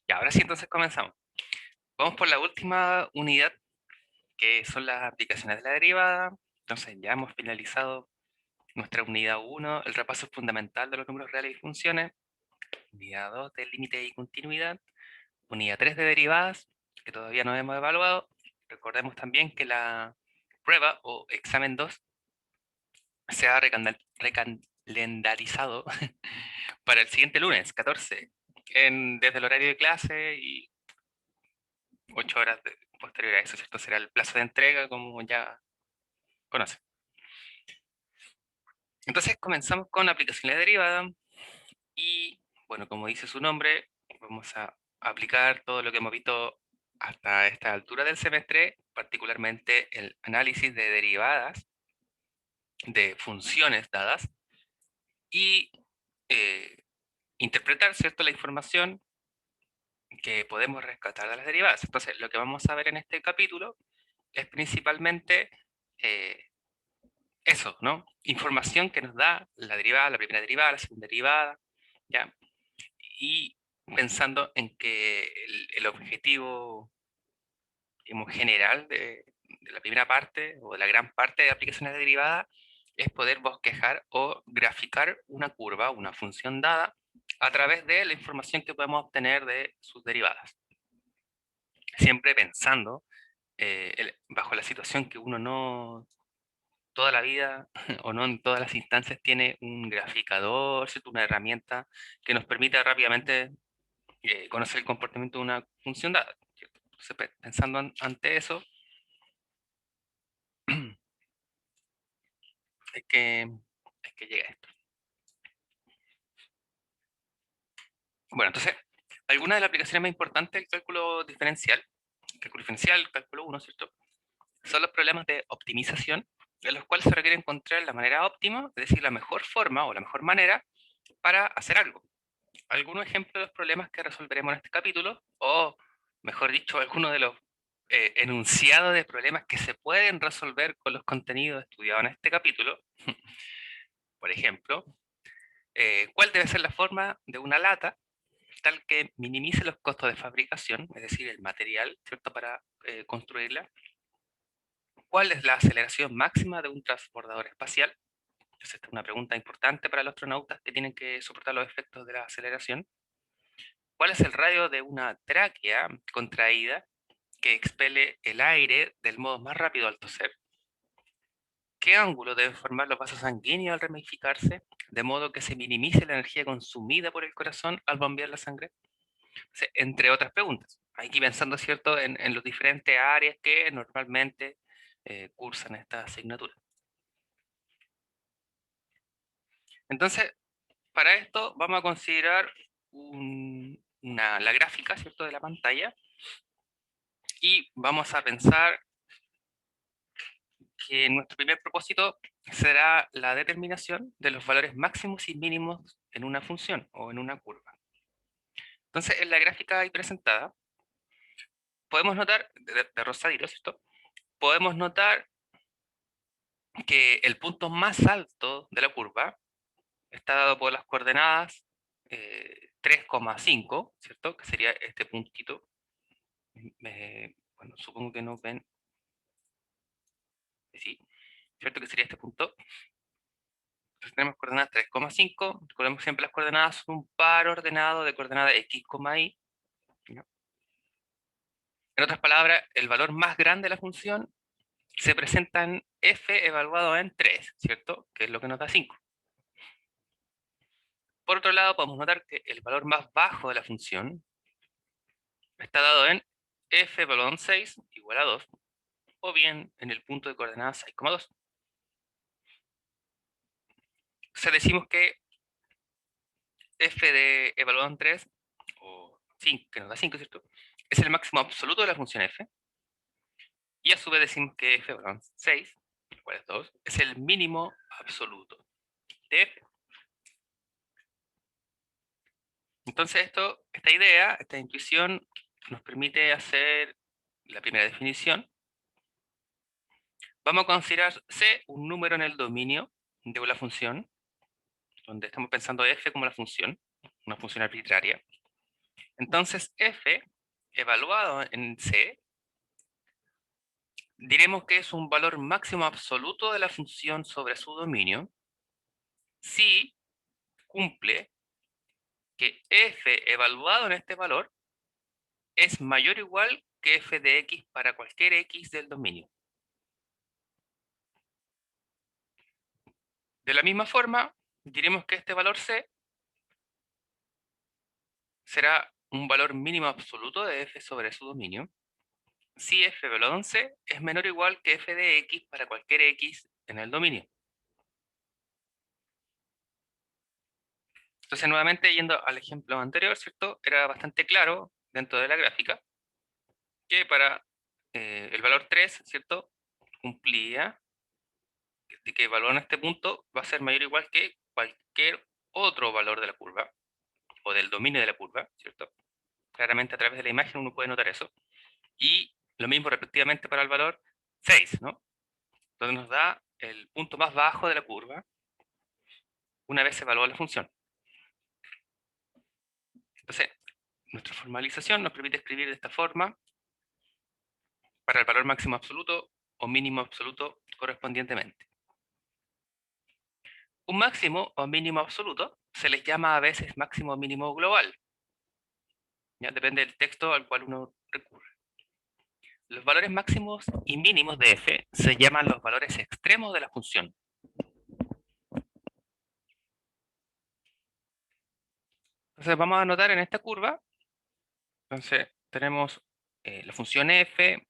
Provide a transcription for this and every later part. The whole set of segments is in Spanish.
Y ahora sí, entonces comenzamos. Vamos por la última unidad, que son las aplicaciones de la derivada. Entonces ya hemos finalizado nuestra unidad uno, el repaso fundamental de los números reales y funciones. Unidad 2 de límite y continuidad. Unidad 3 de derivadas, que todavía no hemos evaluado. Recordemos también que la prueba o examen 2 se ha recalendarizado para el siguiente lunes, 14, desde el horario de clase y 8 horas posterior a eso, ¿cierto? Será el plazo de entrega, como ya conocen. Entonces comenzamos con la aplicación de derivada y, bueno, como dice su nombre, vamos a aplicar todo lo que hemos visto hasta esta altura del semestre, particularmente el análisis de derivadas de funciones dadas y eh, interpretar, ¿cierto?, la información que podemos rescatar de las derivadas. Entonces, lo que vamos a ver en este capítulo es principalmente eh, eso, ¿no? Información que nos da la derivada, la primera derivada, la segunda derivada, ¿ya? Y pensando en que el objetivo, digamos, general de la primera parte o de la gran parte de aplicaciones de derivada es poder bosquejar o graficar una curva, una función dada, a través de la información que podemos obtener de sus derivadas. Siempre pensando bajo la situación que uno no toda la vida o no en todas las instancias tiene un graficador, ¿cierto? Una herramienta que nos permita rápidamente conocer el comportamiento de una función dada, ¿cierto? Entonces, pensando ante eso, es que llega esto. Bueno, entonces, algunas de las aplicaciones más importantes del cálculo diferencial, cálculo 1, ¿cierto? Son los problemas de optimización, en los cuales se requiere encontrar la manera óptima, es decir, la mejor forma o la mejor manera para hacer algo. Algunos ejemplos de los problemas que resolveremos en este capítulo, o mejor dicho, algunos de los enunciados de problemas que se pueden resolver con los contenidos estudiados en este capítulo. Por ejemplo, ¿cuál debe ser la forma de una lata tal que minimice los costos de fabricación, es decir, el material, ¿cierto?, para construirla? ¿Cuál es la aceleración máxima de un transbordador espacial? Entonces, esta es una pregunta importante para los astronautas que tienen que soportar los efectos de la aceleración. ¿Cuál es el radio de una tráquea contraída que expele el aire del modo más rápido al toser? ¿Qué ángulo deben formar los vasos sanguíneos al ramificarse, de modo que se minimice la energía consumida por el corazón al bombear la sangre? Entre otras preguntas. Aquí pensando, ¿cierto?, en las diferentes áreas que normalmente cursan esta asignatura. Entonces, para esto vamos a considerar la gráfica, ¿cierto?, de la pantalla, y vamos a pensar que nuestro primer propósito será la determinación de los valores máximos y mínimos en una función o en una curva. Entonces, en la gráfica ahí presentada, podemos notar, de rosadito, ¿cierto? Podemos notar que el punto más alto de la curva está dado por las coordenadas 3,5, ¿cierto? Que sería este puntito. Bueno, supongo que no ven. Sí, ¿cierto? Que sería este punto. Entonces tenemos coordenadas 3,5. Recordemos siempre las coordenadas son un par ordenado de coordenadas x, y. ¿Ya? En otras palabras, el valor más grande de la función se presenta en f evaluado en 3, ¿cierto? Que es lo que nos da 5. Por otro lado, podemos notar que el valor más bajo de la función está dado en f evaluado en 6 igual a 2, o bien en el punto de coordenadas 6,2. Entonces decimos que f de evaluado en 3, o 5, que nos da 5, ¿cierto?, es el máximo absoluto de la función f, y a su vez decimos que f evaluado en 6, igual a 2, es el mínimo absoluto de f. Entonces esta idea, esta intuición, nos permite hacer la primera definición. Vamos a considerar C un número en el dominio de la función, donde estamos pensando f como la función, una función arbitraria. Entonces f evaluado en C, diremos que es un valor máximo absoluto de la función sobre su dominio si cumple que f evaluado en este valor es mayor o igual que f de x para cualquier x del dominio. De la misma forma, diremos que este valor c será un valor mínimo absoluto de f sobre su dominio si f evaluado en c es menor o igual que f de x para cualquier x en el dominio. Entonces, nuevamente, yendo al ejemplo anterior, ¿cierto? Era bastante claro dentro de la gráfica que para el valor 3, ¿cierto? Cumplía de que el valor en este punto va a ser mayor o igual que cualquier otro valor de la curva o del dominio de la curva, ¿cierto? Claramente a través de la imagen uno puede notar eso. Y lo mismo respectivamente para el valor 6, ¿no? Donde nos da el punto más bajo de la curva una vez se evalúa la función. Entonces, nuestra formalización nos permite escribir de esta forma para el valor máximo absoluto o mínimo absoluto correspondientemente. Un máximo o mínimo absoluto se les llama a veces máximo o mínimo global. ¿Ya? Depende del texto al cual uno recurre. Los valores máximos y mínimos de f se llaman los valores extremos de la función. Entonces vamos a anotar en esta curva, entonces tenemos la función f,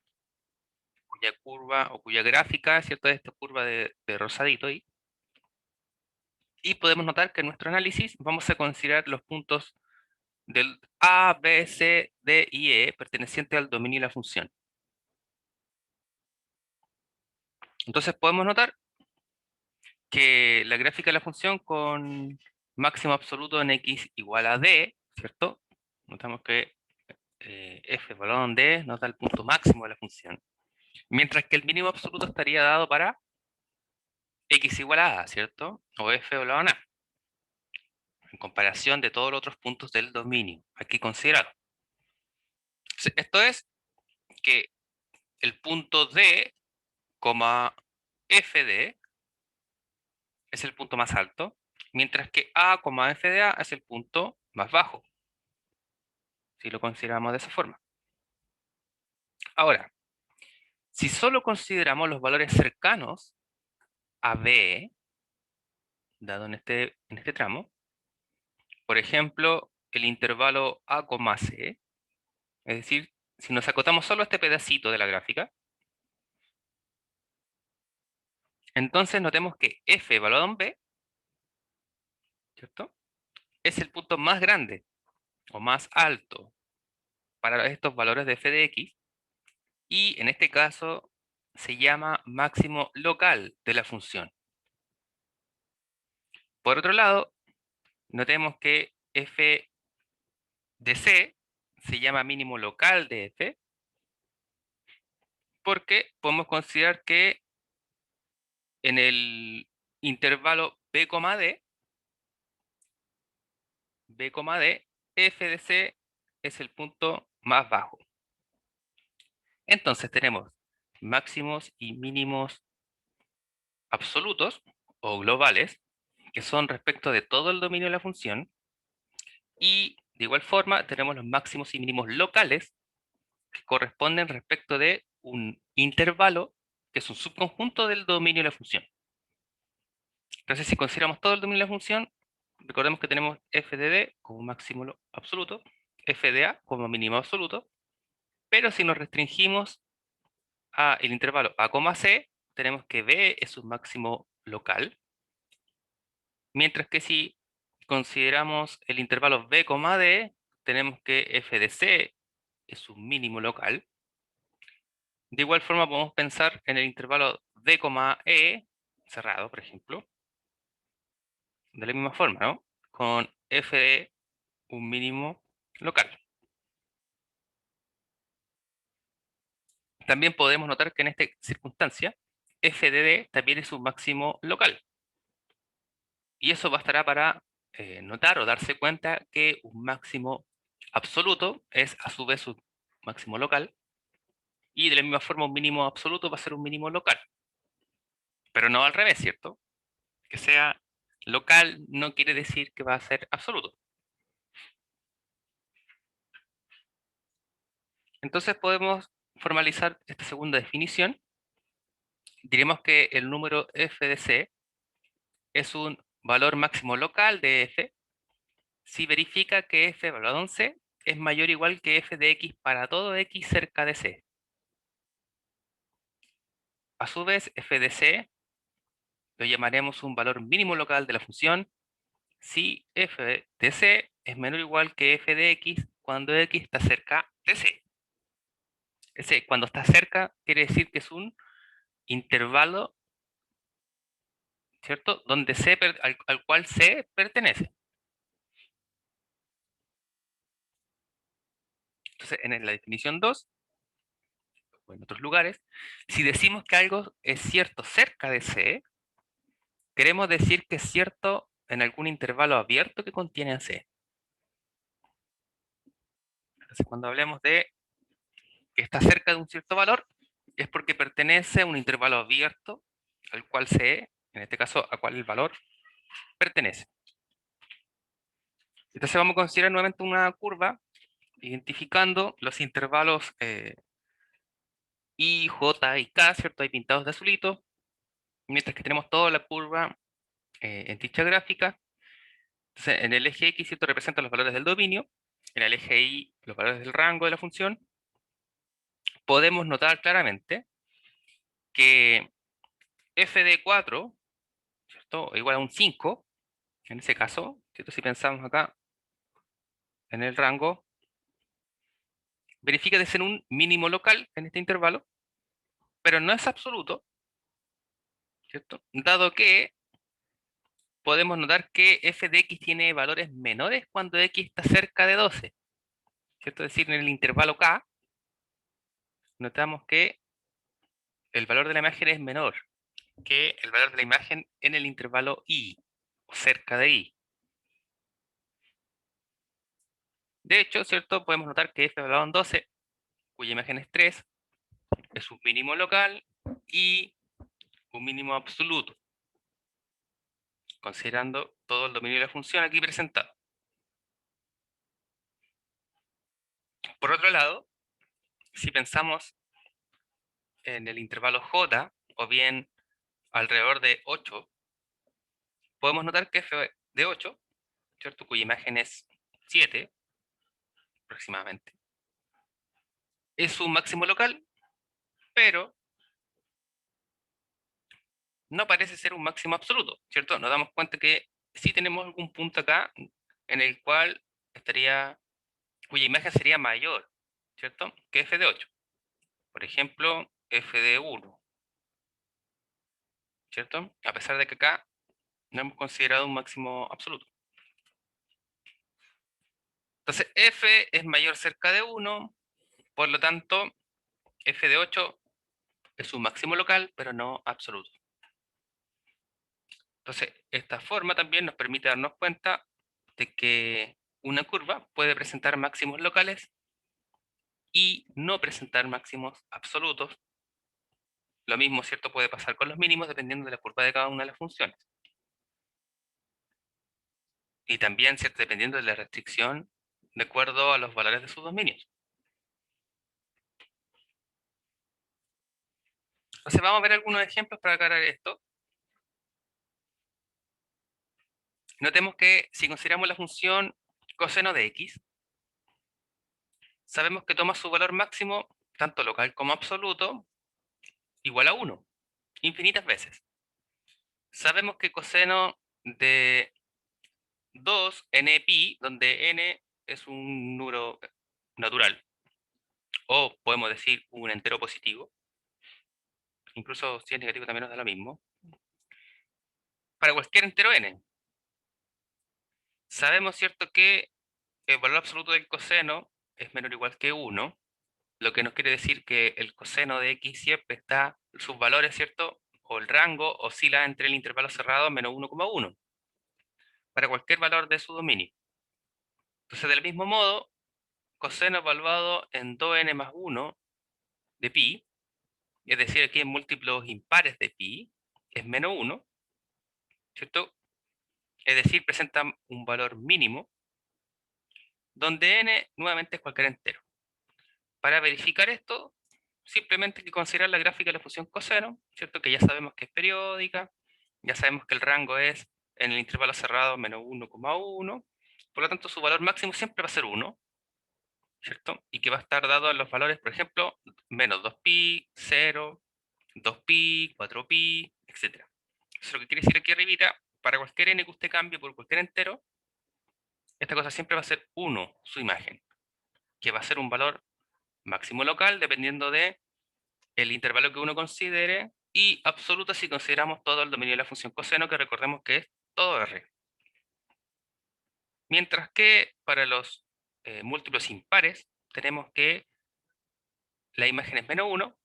cuya curva o cuya gráfica, ¿cierto? Esta curva de rosadito ahí. Y podemos notar que en nuestro análisis vamos a considerar los puntos del A, B, C, D y E pertenecientes al dominio de la función. Entonces podemos notar que la gráfica de la función con máximo absoluto en x igual a d, ¿cierto? Notamos que f evaluado en d nos da el punto máximo de la función. Mientras que el mínimo absoluto estaría dado para x igual a a, ¿cierto? O f evaluado en a, en comparación de todos los otros puntos del dominio. Aquí considerado. Esto es que el punto d, f de es el punto más alto, mientras que a, f de a es el punto más bajo, si lo consideramos de esa forma. Ahora, si solo consideramos los valores cercanos a b, dado en este tramo, por ejemplo, el intervalo a, c, es decir, si nos acotamos solo a este pedacito de la gráfica, entonces notemos que f evaluado en b, ¿cierto? Es el punto más grande o más alto para estos valores de f de x, y en este caso se llama máximo local de la función. Por otro lado, notemos que f de c se llama mínimo local de f, porque podemos considerar que en el intervalo b, d, f de c es el punto más bajo. Entonces tenemos máximos y mínimos absolutos o globales, que son respecto de todo el dominio de la función, y de igual forma tenemos los máximos y mínimos locales, que corresponden respecto de un intervalo, que es un subconjunto del dominio de la función. Entonces, si consideramos todo el dominio de la función, recordemos que tenemos f de d como máximo absoluto, f de a como mínimo absoluto, pero si nos restringimos a el intervalo a, c, tenemos que b es un máximo local, mientras que si consideramos el intervalo b, d, tenemos que f de c es un mínimo local. De igual forma podemos pensar en el intervalo d, e cerrado, por ejemplo, de la misma forma, ¿no? Con f de un mínimo local. También podemos notar que en esta circunstancia, f de d también es un máximo local. Y eso bastará para notar o darse cuenta que un máximo absoluto es a su vez un máximo local, y de la misma forma un mínimo absoluto va a ser un mínimo local. Pero no al revés, ¿cierto? Que sea local no quiere decir que va a ser absoluto. Entonces podemos formalizar esta segunda definición. Diremos que el número f de c es un valor máximo local de f si verifica que f evaluado en c es mayor o igual que f de x para todo x cerca de c. A su vez, f de c lo llamaremos un valor mínimo local de la función si f de c es menor o igual que f de x cuando x está cerca de c. Ese, cuando está cerca, quiere decir que es un intervalo, ¿cierto? Donde al cual C pertenece. Entonces, en la definición 2 o en otros lugares, si decimos que algo es cierto cerca de C, queremos decir que es cierto en algún intervalo abierto que contiene C. Entonces, cuando hablemos de que está cerca de un cierto valor, es porque pertenece a un intervalo abierto al cual C, en este caso, a cual el valor pertenece. Entonces vamos a considerar nuevamente una curva identificando los intervalos I, J y K, ¿cierto? Ahí pintados de azulito, mientras que tenemos toda la curva en dicha gráfica. Entonces, en el eje X, ¿cierto? Representa los valores del dominio, en el eje Y, los valores del rango de la función. Podemos notar claramente que f de 4, ¿cierto? Igual a un 5, en ese caso, ¿cierto? Si pensamos acá en el rango, verifica de ser un mínimo local en este intervalo, pero no es absoluto, ¿cierto? Dado que podemos notar que f de x tiene valores menores cuando x está cerca de 12, ¿cierto? Es decir, en el intervalo k, notamos que el valor de la imagen es menor que el valor de la imagen en el intervalo i, o cerca de i. De hecho, ¿cierto? Podemos notar que f evaluado en 12, cuya imagen es 3, es un mínimo local y un mínimo absoluto, considerando todo el dominio de la función aquí presentado. Por otro lado, si pensamos en el intervalo j, o bien alrededor de 8, podemos notar que f de 8, ¿cierto? Cuya imagen es 7 aproximadamente, es un máximo local, pero no parece ser un máximo absoluto, ¿cierto? Nos damos cuenta que sí tenemos algún punto acá en el cual estaría, cuya imagen sería mayor, ¿cierto? Que f de 8. Por ejemplo, f de 1, ¿cierto? A pesar de que acá no hemos considerado un máximo absoluto. Entonces, f es mayor cerca de 1, por lo tanto, f de 8 es un máximo local, pero no absoluto. Entonces, esta forma también nos permite darnos cuenta de que una curva puede presentar máximos locales y no presentar máximos absolutos. Lo mismo, ¿cierto? Puede pasar con los mínimos dependiendo de la curva de cada una de las funciones. Y también, ¿cierto? Dependiendo de la restricción de acuerdo a los valores de sus dominios. Entonces vamos a ver algunos ejemplos para aclarar esto. Notemos que si consideramos la función coseno de x, sabemos que toma su valor máximo, tanto local como absoluto, igual a 1, infinitas veces. Sabemos que coseno de 2 npi, donde n es un número natural, o podemos decir un entero positivo, incluso si es negativo también nos da lo mismo, para cualquier entero n. Sabemos, ¿cierto?, que el valor absoluto del coseno es menor o igual que 1, lo que nos quiere decir que el coseno de x siempre está, sus valores, ¿cierto?, o el rango oscila entre el intervalo cerrado menos 1,1, para cualquier valor de su dominio. Entonces, del mismo modo, coseno evaluado en 2n más 1 de pi, es decir, aquí en múltiplos impares de pi, es menos 1, ¿cierto? Es decir, presenta un valor mínimo, donde n nuevamente es cualquier entero. Para verificar esto, simplemente hay que considerar la gráfica de la función coseno, ¿cierto? Que ya sabemos que es periódica, ya sabemos que el rango es en el intervalo cerrado menos 1,1, por lo tanto su valor máximo siempre va a ser 1, ¿cierto? Y que va a estar dado en los valores, por ejemplo, menos 2pi, 0, 2pi, 4pi, etc. Eso es lo que quiere decir aquí arribita, para cualquier n que usted cambie por cualquier entero, esta cosa siempre va a ser 1, su imagen, que va a ser un valor máximo local dependiendo de el intervalo que uno considere, y absoluta si consideramos todo el dominio de la función coseno, que recordemos que es todo R. Mientras que para los múltiplos impares, tenemos que la imagen es menos 1,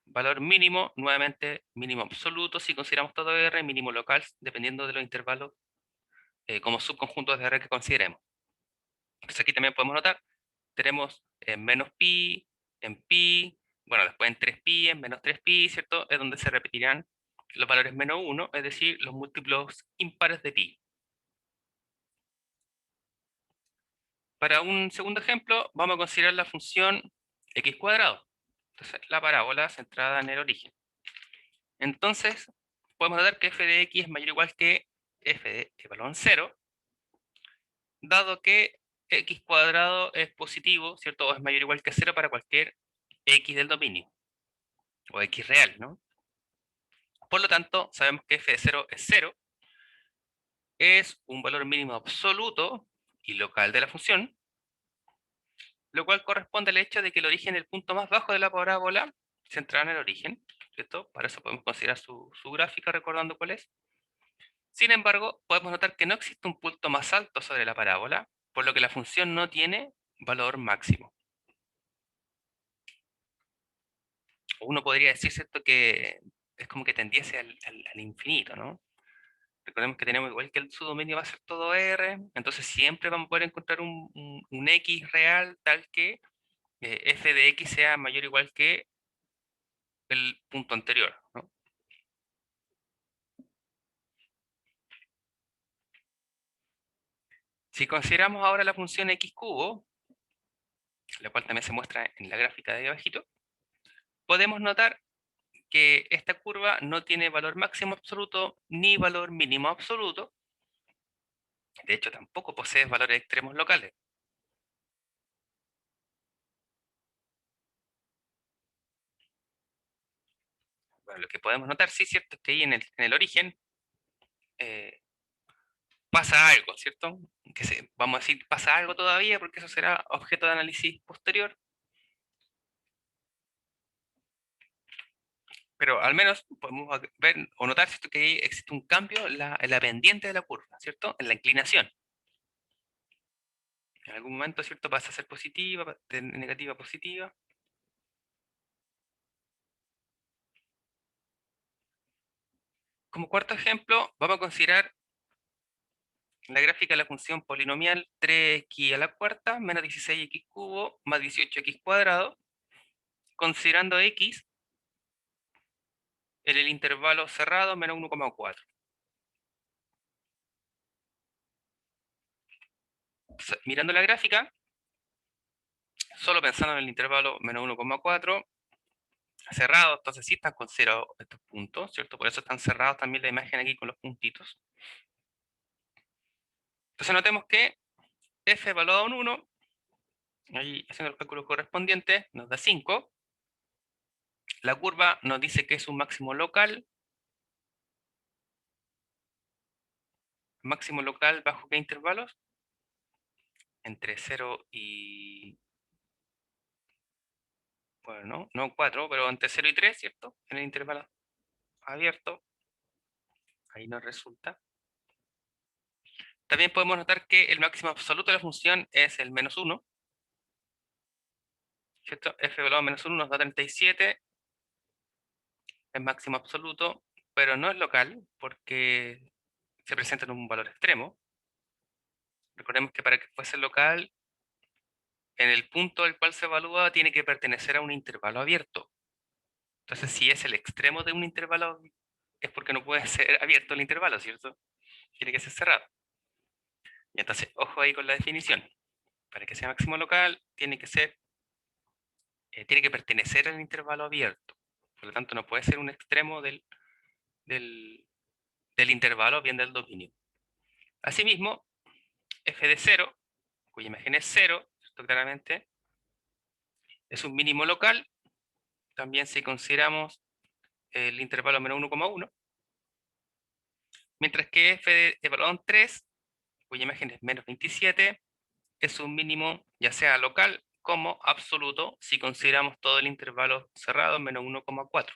valor mínimo, nuevamente mínimo absoluto si consideramos todo R, mínimo local dependiendo de los intervalos como subconjuntos de R que consideremos. Entonces aquí también podemos notar, tenemos en menos pi, en pi, bueno, después en 3pi, en menos 3pi, ¿cierto? Es donde se repetirán los valores menos 1, es decir, los múltiplos impares de pi. Para un segundo ejemplo, vamos a considerar la función x cuadrado. Entonces, la parábola centrada en el origen. Entonces, podemos notar que f de x es mayor o igual que f de valor 0, dado que x cuadrado es positivo, ¿cierto? O es mayor o igual que 0 para cualquier x del dominio, o x real, ¿no? Por lo tanto, sabemos que f de 0 es 0, es un valor mínimo absoluto y local de la función, lo cual corresponde al hecho de que el origen es el punto más bajo de la parábola centrada en el origen, ¿cierto? Para eso podemos considerar su gráfica recordando cuál es. Sin embargo, podemos notar que no existe un punto más alto sobre la parábola, por lo que la función no tiene valor máximo. Uno podría decir, ¿cierto?, que es como que tendiese al infinito, ¿no? Recordemos que tenemos igual que el subdominio va a ser todo R, entonces siempre vamos a poder encontrar un X real tal que f de X sea mayor o igual que el punto anterior, ¿no? Si consideramos ahora la función x cubo, la cual también se muestra en la gráfica de ahí abajito, podemos notar que esta curva no tiene valor máximo absoluto ni valor mínimo absoluto. De hecho, tampoco posee valores extremos locales. Bueno, lo que podemos notar, sí, cierto, es que ahí en el origen eh, pasa algo, ¿cierto? Vamos a decir, pasa algo todavía, porque eso será objeto de análisis posterior. Pero al menos podemos ver o notar, ¿cierto?, que ahí existe un cambio en la pendiente de la curva, ¿cierto? En la inclinación. En algún momento, ¿cierto?, pasa a ser positiva, de negativa a positiva. Como cuarto ejemplo, vamos a considerar la gráfica de la función polinomial 3x a la cuarta menos 16x cubo más 18x cuadrado, considerando x en el intervalo cerrado menos 1,4. Mirando la gráfica, solo pensando en el intervalo menos 1,4, cerrado, entonces sí están con 0 estos puntos, ¿cierto? Por eso están cerrados también la imagen aquí con los puntitos. Entonces notemos que f evaluado en 1, ahí haciendo los cálculos correspondientes, nos da 5. La curva nos dice que es un máximo local bajo qué intervalos, entre 0 y, bueno, no 4, pero entre 0 y 3, ¿cierto? En el intervalo abierto, ahí nos resulta. También podemos notar que el máximo absoluto de la función es el menos 1, ¿cierto? F evaluado menos 1 nos da 37, es máximo absoluto, pero no es local porque se presenta en un valor extremo. Recordemos que para que fuese local en el punto al cual se evalúa tiene que pertenecer a un intervalo abierto. Entonces, si es el extremo de un intervalo, es porque no puede ser abierto el intervalo, ¿cierto? Tiene que ser cerrado. Y entonces, ojo ahí con la definición. Para que sea máximo local, tiene que pertenecer al intervalo abierto. Por lo tanto, no puede ser un extremo del, del intervalo bien del dominio. Asimismo, f de 0, cuya imagen es 0, esto claramente, es un mínimo local, también si consideramos el intervalo menos 1,1, mientras que f de valor 3, cuya imagen es menos 27, es un mínimo ya sea local como absoluto si consideramos todo el intervalo cerrado menos 1,4.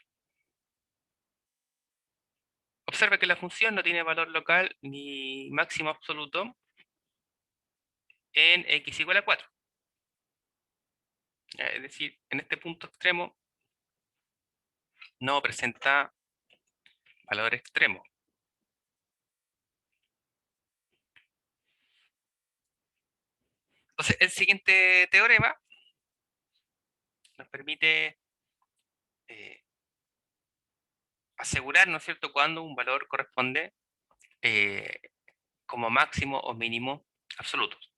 Observa que la función no tiene valor local ni máximo absoluto en x igual a 4. Es decir, en este punto extremo no presenta valor extremo. Entonces, el siguiente teorema nos permite asegurar, ¿no es cierto?, cuando un valor corresponde eh, como máximo o mínimo absolutos.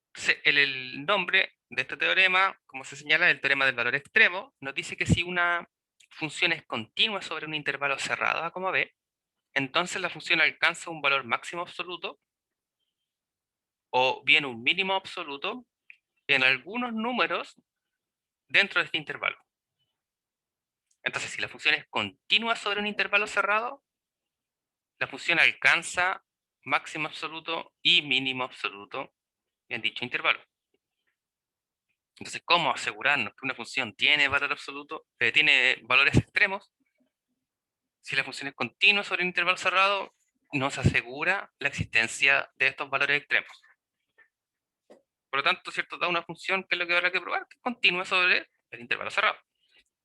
Entonces, el nombre de este teorema, como se señala, el teorema del valor extremo, nos dice que si una función es continua sobre un intervalo cerrado a como b, entonces la función alcanza un valor máximo absoluto o bien un mínimo absoluto en algunos números dentro de este intervalo. Entonces, si la función es continua sobre un intervalo cerrado, la función alcanza máximo absoluto y mínimo absoluto en dicho intervalo. Entonces, ¿cómo asegurarnos que una función tiene valor absoluto, tiene valores extremos? Si la función es continua sobre un intervalo cerrado, nos asegura la existencia de estos valores extremos. Por lo tanto, ¿cierto? Da una función que es lo que habrá que probar, que es continua sobre el intervalo cerrado.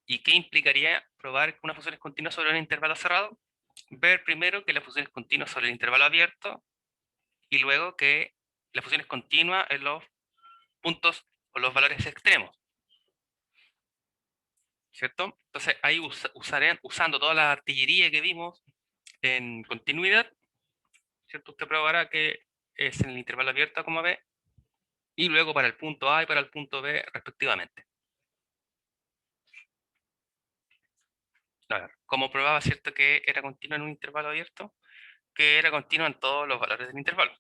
¿Y qué implicaría probar que una función es continua sobre un intervalo cerrado? Ver primero que la función es continua sobre el intervalo abierto y luego que la función es continua en los puntos o los valores extremos, ¿cierto? Entonces ahí usando toda la artillería que vimos en continuidad, ¿cierto? Usted probará que es en el intervalo abierto como B y luego para el punto A y para el punto B respectivamente. A ver, ¿cómo probaba, cierto, que era continua en un intervalo abierto? Que era continua en todos los valores del intervalo.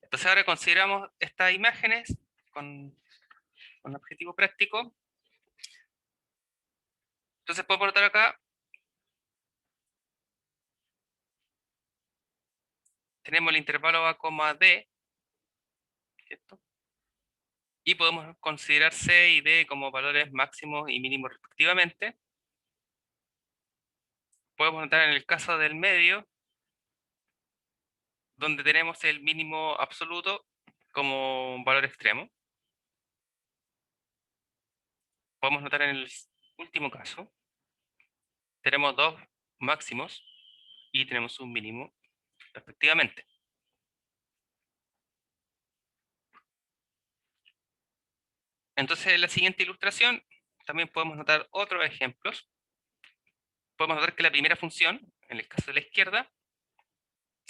Entonces ahora consideramos estas imágenes con objetivo práctico. Entonces podemos notar acá, tenemos el intervalo A, D, ¿cierto? Y podemos considerar C y D como valores máximos y mínimos respectivamente. Podemos notar en el caso del medio, donde tenemos el mínimo absoluto como valor extremo. Podemos notar en el último caso, tenemos dos máximos y tenemos un mínimo respectivamente. Entonces en la siguiente ilustración también podemos notar otros ejemplos. Podemos notar que la primera función, en el caso de la izquierda,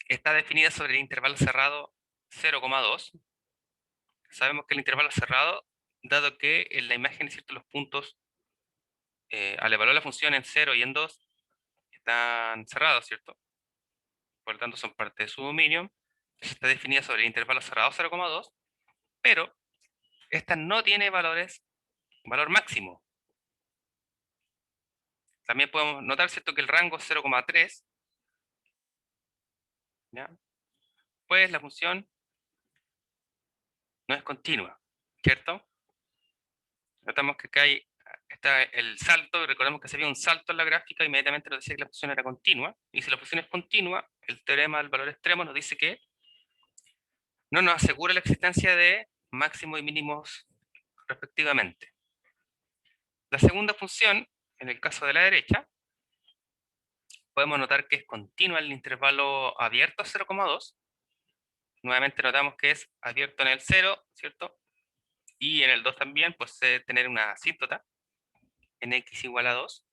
está definida sobre el intervalo cerrado 0,2. Sabemos que el intervalo cerrado, dado que en la imagen, ¿cierto?, los puntos, al evaluar la función en 0 y en 2, están cerrados, ¿cierto? Por lo tanto, son parte de su dominio. Está definida sobre el intervalo cerrado 0,2, pero esta no tiene valor máximo. También podemos notar, ¿cierto?, que el rango es 0,3, ¿ya? Pues la función no es continua, ¿cierto? Notamos que acá está el salto, recordemos que se había un salto en la gráfica, inmediatamente nos decía que la función era continua, y si la función es continua, el teorema del valor extremo nos dice que no nos asegura la existencia de máximos y mínimos respectivamente. La segunda función, en el caso de la derecha, podemos notar que es continua en el intervalo abierto a 0,2, nuevamente notamos que es abierto en el 0, ¿cierto? Y en el 2 también, pues tener una asíntota en x igual a 2.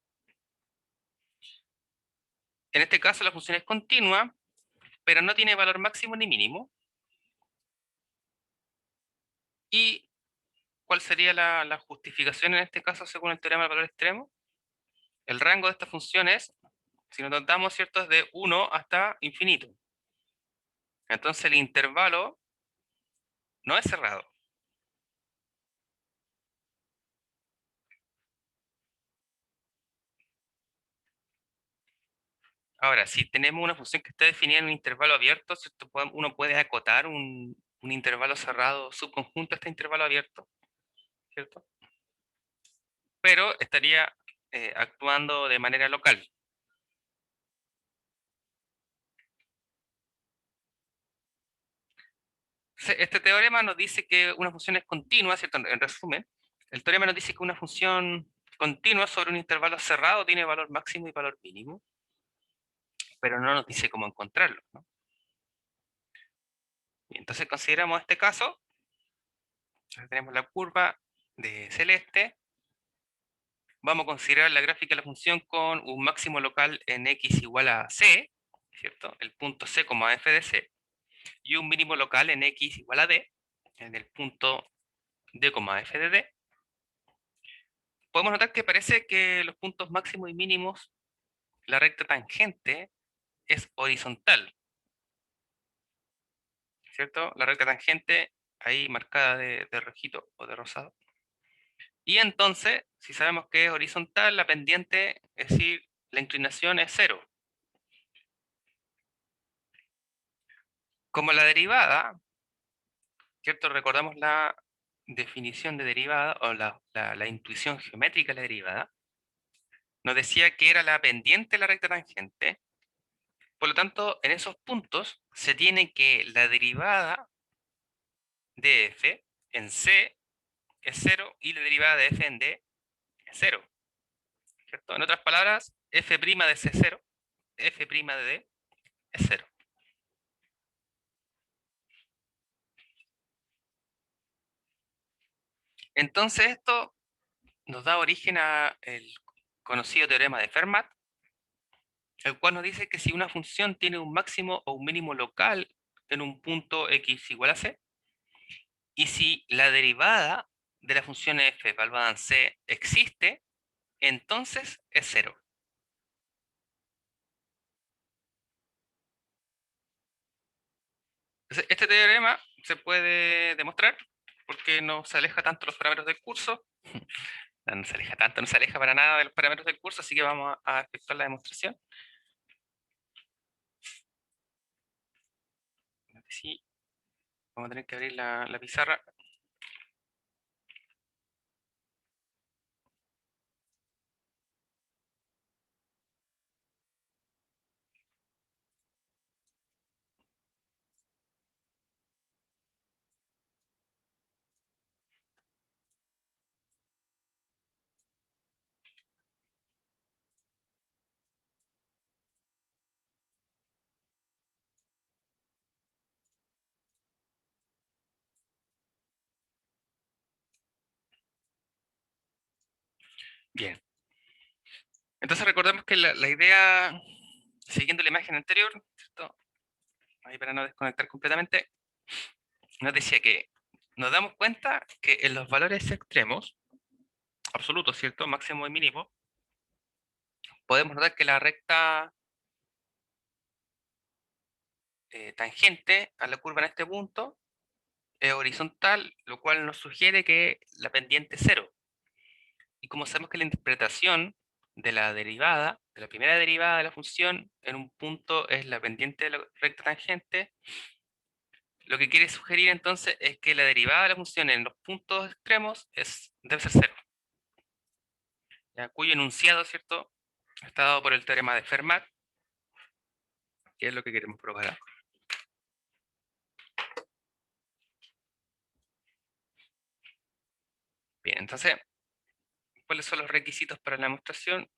En este caso la función es continua, pero no tiene valor máximo ni mínimo. ¿Y cuál sería la justificación en este caso según el teorema del valor extremo? El rango de esta función es, si nos notamos, ¿cierto?, es de 1 hasta infinito. Entonces el intervalo no es cerrado. Ahora, si tenemos una función que está definida en un intervalo abierto, ¿cierto?, uno puede acotar un intervalo cerrado subconjunto a este intervalo abierto, ¿cierto? Pero estaría actuando de manera local. Este teorema nos dice que una función es continua, ¿cierto? En resumen, el teorema nos dice que una función continua sobre un intervalo cerrado tiene valor máximo y valor mínimo, pero no nos dice cómo encontrarlo, ¿no? Y entonces consideramos este caso. Tenemos la curva de celeste. Vamos a considerar la gráfica de la función con un máximo local en x igual a c, ¿cierto? El punto c como f de c, y un mínimo local en x igual a d, en el punto d como f de d. Podemos notar que parece que los puntos máximos y mínimos, la recta tangente es horizontal, ¿cierto? La recta tangente ahí marcada de rojito o de rosado. Y entonces, si sabemos que es horizontal, la pendiente, es decir, la inclinación es cero. Como la derivada, ¿cierto? Recordamos la definición de derivada o la intuición geométrica de la derivada. Nos decía que era la pendiente de la recta tangente. Por lo tanto, en esos puntos se tiene que la derivada de f en c es 0 y la derivada de f en d es 0. ¿Cierto? En otras palabras, f' de c es 0, f' de d es 0. Entonces esto nos da origen al conocido teorema de Fermat, el cual nos dice que si una función tiene un máximo o un mínimo local en un punto x igual a c, y si la derivada de la función f evaluada en c existe, entonces es 0. Entonces, este teorema se puede demostrar porque no se aleja tanto los parámetros del curso. No se aleja tanto, no se aleja para nada de los parámetros del curso, así que vamos a efectuar la demostración. Sí, vamos a tener que abrir la pizarra. Bien. Entonces recordemos que la idea, siguiendo la imagen anterior, ¿cierto? Ahí para no desconectar completamente, nos decía que nos damos cuenta que en los valores extremos, absolutos, ¿cierto? Máximo y mínimo, podemos notar que la recta tangente a la curva en este punto es horizontal, lo cual nos sugiere que la pendiente es cero. Y como sabemos que la interpretación de la derivada, de la primera derivada de la función en un punto es la pendiente de la recta tangente, lo que quiere sugerir entonces es que la derivada de la función en los puntos extremos debe ser cero, ¿ya? Cuyo enunciado, ¿cierto?, está dado por el teorema de Fermat, que es lo que queremos probar ahora. Bien, entonces, ¿cuáles son los requisitos para la demostración?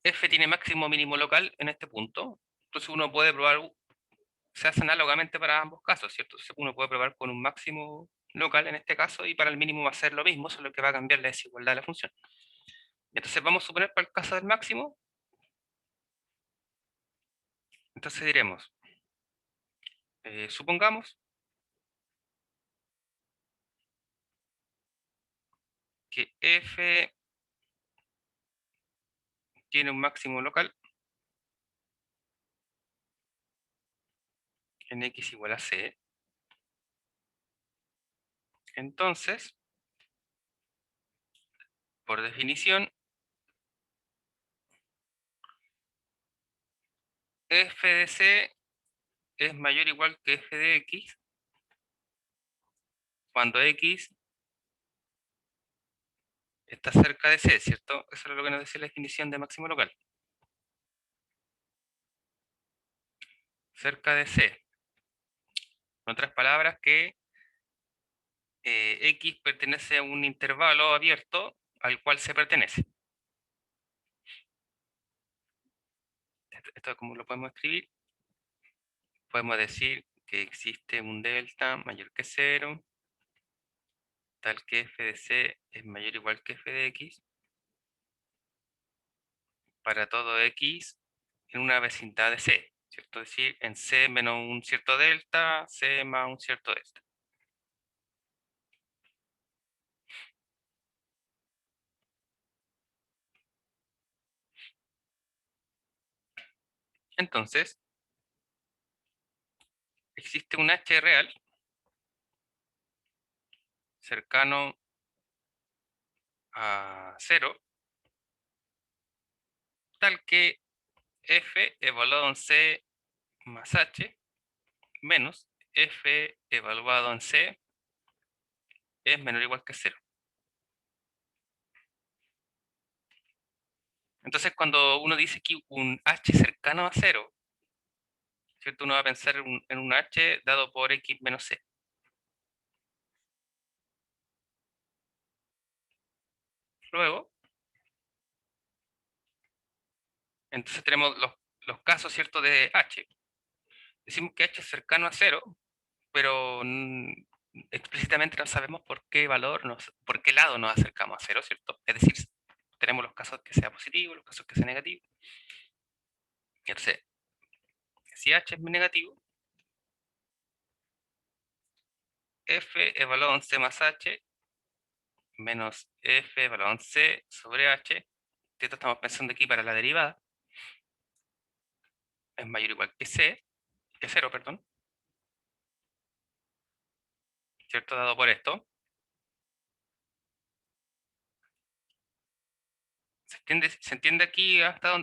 f tiene máximo mínimo local en este punto, entonces uno puede probar, se hace análogamente para ambos casos, ¿cierto? Uno puede probar con un máximo local en este caso y para el mínimo va a ser lo mismo, solo que va a cambiar la desigualdad de la función. Entonces vamos a suponer para el caso del máximo, entonces diremos, supongamos que f tiene un máximo local en x igual a c, entonces, por definición, f de c es mayor o igual que f de x cuando x está cerca de c, ¿cierto? Eso es lo que nos dice la definición de máximo local. Cerca de c. En otras palabras, que x pertenece a un intervalo abierto al cual se pertenece. Esto como lo podemos escribir. Podemos decir que existe un delta mayor que 0, tal que f de c es mayor o igual que f de x, para todo x en una vecindad de c, ¿cierto? Es decir, en c menos un cierto delta, c más un cierto delta. Entonces, existe un h real cercano a 0, tal que f evaluado en c más h menos f evaluado en c es menor o igual que 0. Entonces, cuando uno dice que un h cercano a 0, ¿cierto? Uno va a pensar en un h dado por x menos c. Luego, entonces tenemos los casos, ¿cierto? De h. Decimos que h es cercano a 0, pero explícitamente no sabemos por qué valor, por qué lado nos acercamos a 0, ¿cierto? Es decir, tenemos los casos que sea positivo, los casos que sea negativo. Entonces, si h es negativo, f evaluado en c más h menos f evaluado en c sobre h, esto estamos pensando aquí para la derivada, es mayor o igual que c, que 0, perdón, ¿cierto? Dado por esto. Se entiende aquí hasta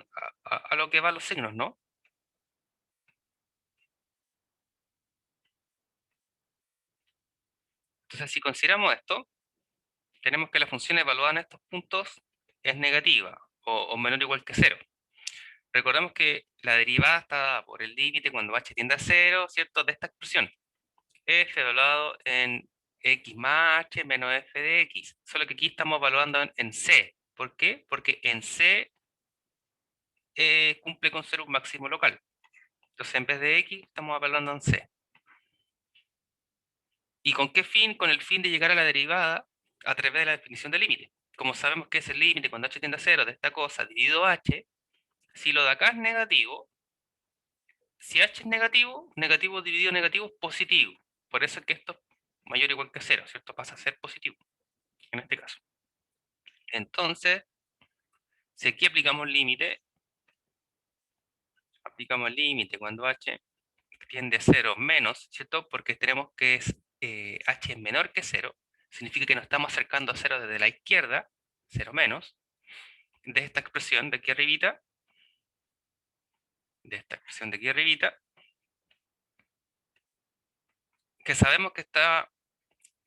a lo que van los signos, ¿no? Entonces, si consideramos esto, tenemos que la función evaluada en estos puntos es negativa o menor o igual que 0. Recordemos que la derivada está dada por el límite cuando h tiende a 0, ¿cierto? De esta expresión. F evaluado en x más h menos f de x. Solo que aquí estamos evaluando en c. ¿Por qué? Porque en c cumple con ser un máximo local. Entonces, en vez de x, estamos evaluando en c. ¿Y con qué fin? Con el fin de llegar a la derivada a través de la definición del límite. Como sabemos que es el límite cuando h tiende a 0 de esta cosa dividido h, si lo de acá es negativo, si h es negativo, negativo dividido negativo es positivo. Por eso es que esto es mayor o igual que 0, ¿cierto? Pasa a ser positivo, en este caso. Entonces, si aquí aplicamos límite cuando h tiende a 0 menos, ¿cierto? Porque tenemos que h es menor que 0, significa que nos estamos acercando a 0 desde la izquierda, 0 menos, de esta expresión de aquí arribita, que sabemos que esta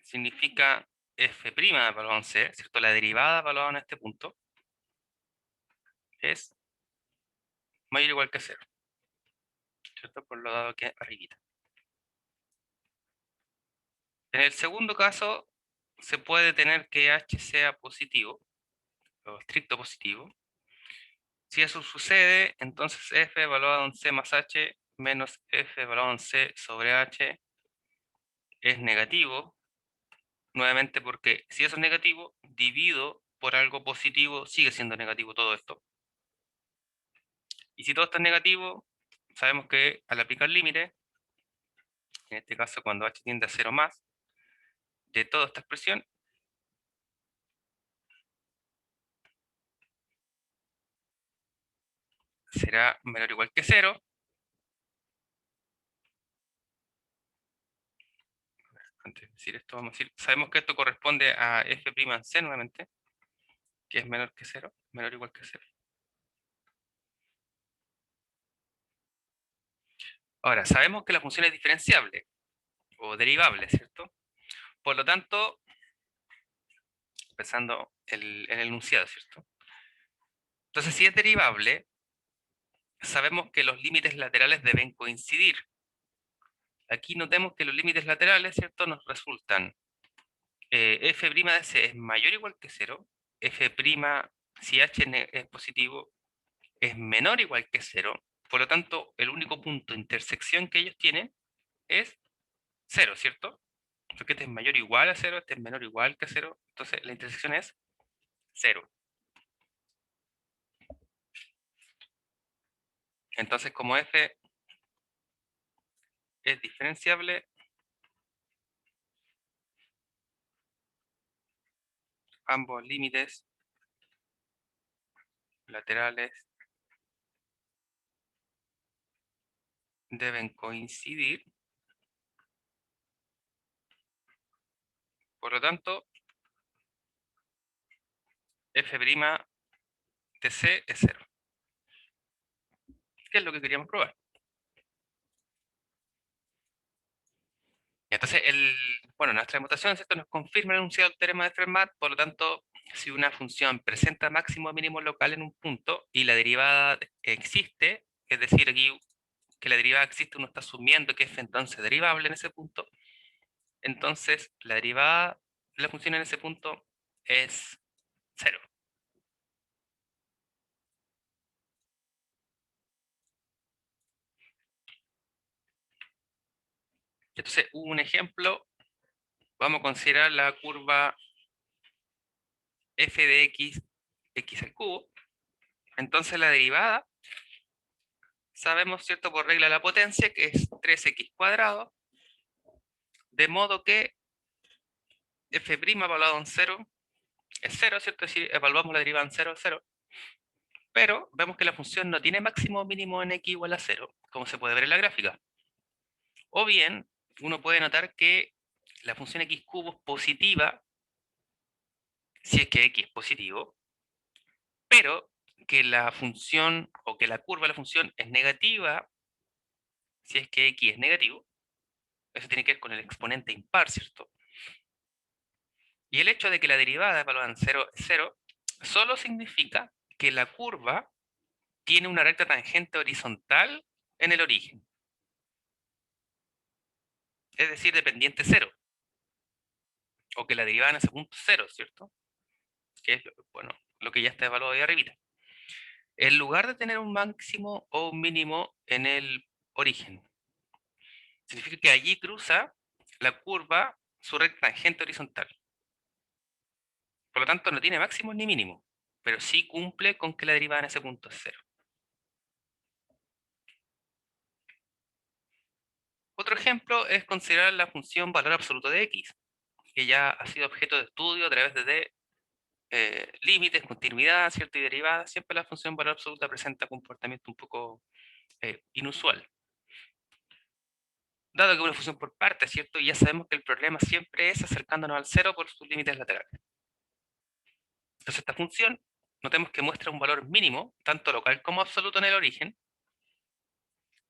significa f' evaluado en c, ¿cierto? La derivada evaluada en este punto es mayor o igual que 0, ¿cierto? Por lo dado que arribita. En el segundo caso, se puede tener que h sea positivo, o estricto positivo, Si eso sucede, entonces f evaluado en c más h menos f evaluado en c sobre h es negativo. Nuevamente porque si eso es negativo, divido por algo positivo, sigue siendo negativo todo esto. Y si todo está negativo, sabemos que al aplicar límite, en este caso cuando h tiende a 0 más, de toda esta expresión, será menor o igual que 0. Antes de decir esto, vamos a decir, sabemos que esto corresponde a f' en c nuevamente, que es menor que 0, menor o igual que 0. Ahora, sabemos que la función es diferenciable o derivable, ¿cierto? Por lo tanto, pensando en el enunciado, ¿cierto? Entonces, si es derivable, sabemos que los límites laterales deben coincidir. Aquí notemos que los límites laterales, ¿cierto? Nos resultan f' de c es mayor o igual que 0, f', si h es positivo, es menor o igual que 0. Por lo tanto, el único punto de intersección que ellos tienen es 0, ¿cierto? Porque este es mayor o igual a 0, este es menor o igual que 0. Entonces, la intersección es 0. Entonces, como f es diferenciable, ambos límites laterales deben coincidir. Por lo tanto, f' de c es 0. ¿Qué es lo que queríamos probar? Y entonces, bueno, nuestra demostración, ¿cierto?, nos confirma el enunciado del teorema de Fermat. Por lo tanto, si una función presenta máximo o mínimo local en un punto y la derivada existe, es decir, aquí que la derivada existe, uno está asumiendo que f entonces derivable en ese punto, entonces la derivada de la función en ese punto es 0. Entonces, un ejemplo, vamos a considerar la curva f de x, x al cubo. Entonces la derivada, sabemos, ¿cierto?, por regla de la potencia, que es 3x cuadrado, de modo que f' evaluado en 0 es 0, ¿cierto? Es decir, evaluamos la derivada en 0, 0. Pero vemos que la función no tiene máximo o mínimo en x igual a 0, como se puede ver en la gráfica. O bien, uno puede notar que la función x cubo es positiva, si es que x es positivo, pero que la función o que la curva de la función es negativa, si es que x es negativo. Eso tiene que ver con el exponente impar, ¿cierto? Y el hecho de que la derivada evaluada en 0 es 0, solo significa que la curva tiene una recta tangente horizontal en el origen. Es decir, dependiente 0. O que la derivada en ese punto es 0, ¿cierto? Que es, bueno, lo que ya está evaluado ahí arribita. En lugar de tener un máximo o un mínimo en el origen, significa que allí cruza la curva su recta tangente horizontal. Por lo tanto, no tiene máximo ni mínimo, pero sí cumple con que la derivada en ese punto es 0. Otro ejemplo es considerar la función valor absoluto de x, que ya ha sido objeto de estudio a través de límites, continuidad, ¿cierto?, y derivada. Siempre la función valor absoluta presenta comportamiento un poco inusual. Dado que es una función por partes, ¿cierto? Y ya sabemos que el problema siempre es acercándonos al 0 por sus límites laterales. Entonces esta función, notemos que muestra un valor mínimo, tanto local como absoluto en el origen,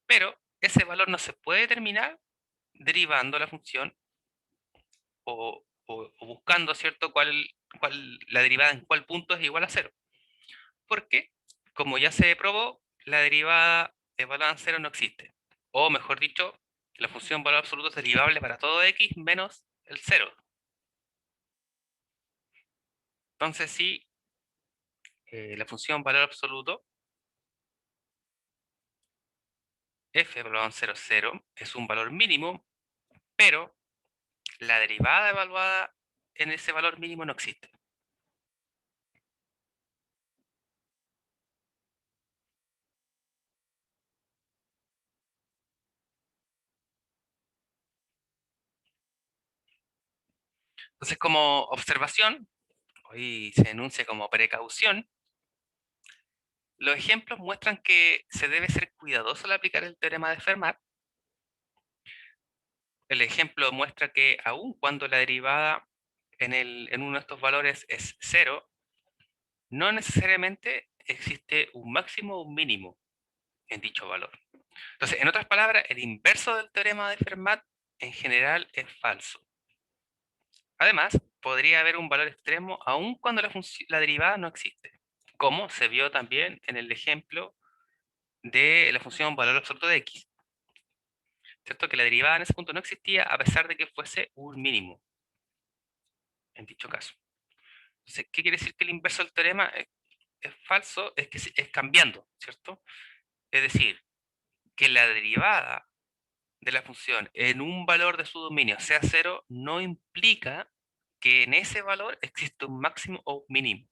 pero ese valor no se puede determinar derivando la función o buscando, ¿cierto?, la derivada en cuál punto es igual a 0. Porque, como ya se probó, la derivada evaluada en 0 no existe. O mejor dicho, la función valor absoluto es derivable para todo x menos el 0. Entonces, si la función valor absoluto f evaluado en 0, 0 es un valor mínimo, pero la derivada evaluada en ese valor mínimo no existe. Entonces, como observación, hoy se enuncia como precaución, los ejemplos muestran que se debe ser cuidadoso al aplicar el teorema de Fermat. El ejemplo muestra que aun cuando la derivada en uno de estos valores es 0, no necesariamente existe un máximo o un mínimo en dicho valor. Entonces, en otras palabras, el inverso del teorema de Fermat en general es falso. Además, podría haber un valor extremo aun cuando la derivada no existe, como se vio también en el ejemplo de la función valor absoluto de x. ¿Cierto? Que la derivada en ese punto no existía a pesar de que fuese un mínimo en dicho caso. Entonces, ¿qué quiere decir que el inverso del teorema es falso? Es que es cambiando, ¿cierto? Es decir, que la derivada de la función en un valor de su dominio sea cero no implica que en ese valor existe un máximo o un mínimo.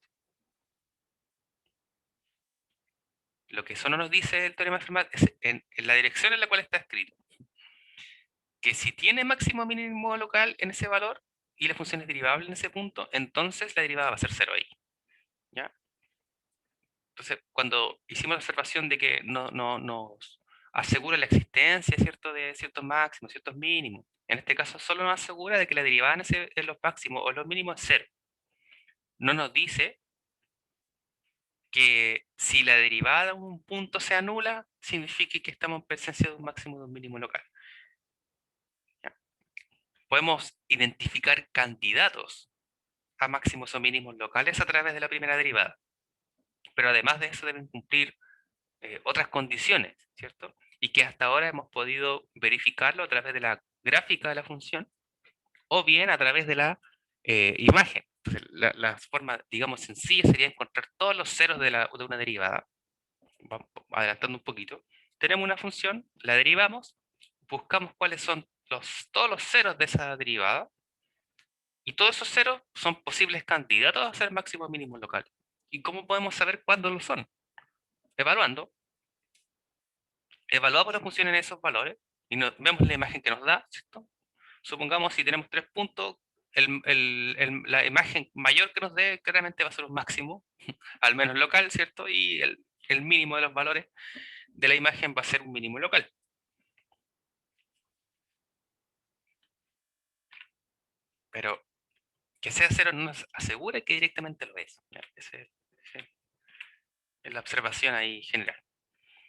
Lo que eso no nos dice el teorema de Fermat es en la dirección en la cual está escrito. Que si tiene máximo o mínimo local en ese valor y la función es derivable en ese punto, entonces la derivada va a ser cero ahí. ¿Ya? Entonces, cuando hicimos la observación de que no nos asegura la existencia, ¿cierto?, de ciertos máximos, ciertos mínimos, en este caso solo nos asegura de que la derivada en los máximos o los mínimos es cero. No nos dice que si la derivada en un punto se anula, signifique que estamos en presencia de un máximo o de un mínimo local. ¿Ya? Podemos identificar candidatos a máximos o mínimos locales a través de la primera derivada, pero además de eso deben cumplir otras condiciones, ¿cierto? Y que hasta ahora hemos podido verificarlo a través de la gráfica de la función o bien a través de la imagen. Entonces, la forma, digamos, sencilla sería encontrar todos los ceros de una derivada. Vamos adelantando un poquito. Tenemos una función, la derivamos, buscamos cuáles son todos los ceros de esa derivada y todos esos ceros son posibles candidatos a ser máximo o mínimo local. ¿Y cómo podemos saber cuándo lo son? Evaluando. Evaluamos la función en esos valores y vemos la imagen que nos da, ¿cierto? Supongamos si tenemos 3 puntos, la imagen mayor que nos dé claramente va a ser un máximo, al menos local, ¿cierto? Y el mínimo de los valores de la imagen va a ser un mínimo local. Pero que sea cero no nos asegura que directamente lo es. ¿Ya? Ese es la observación ahí general.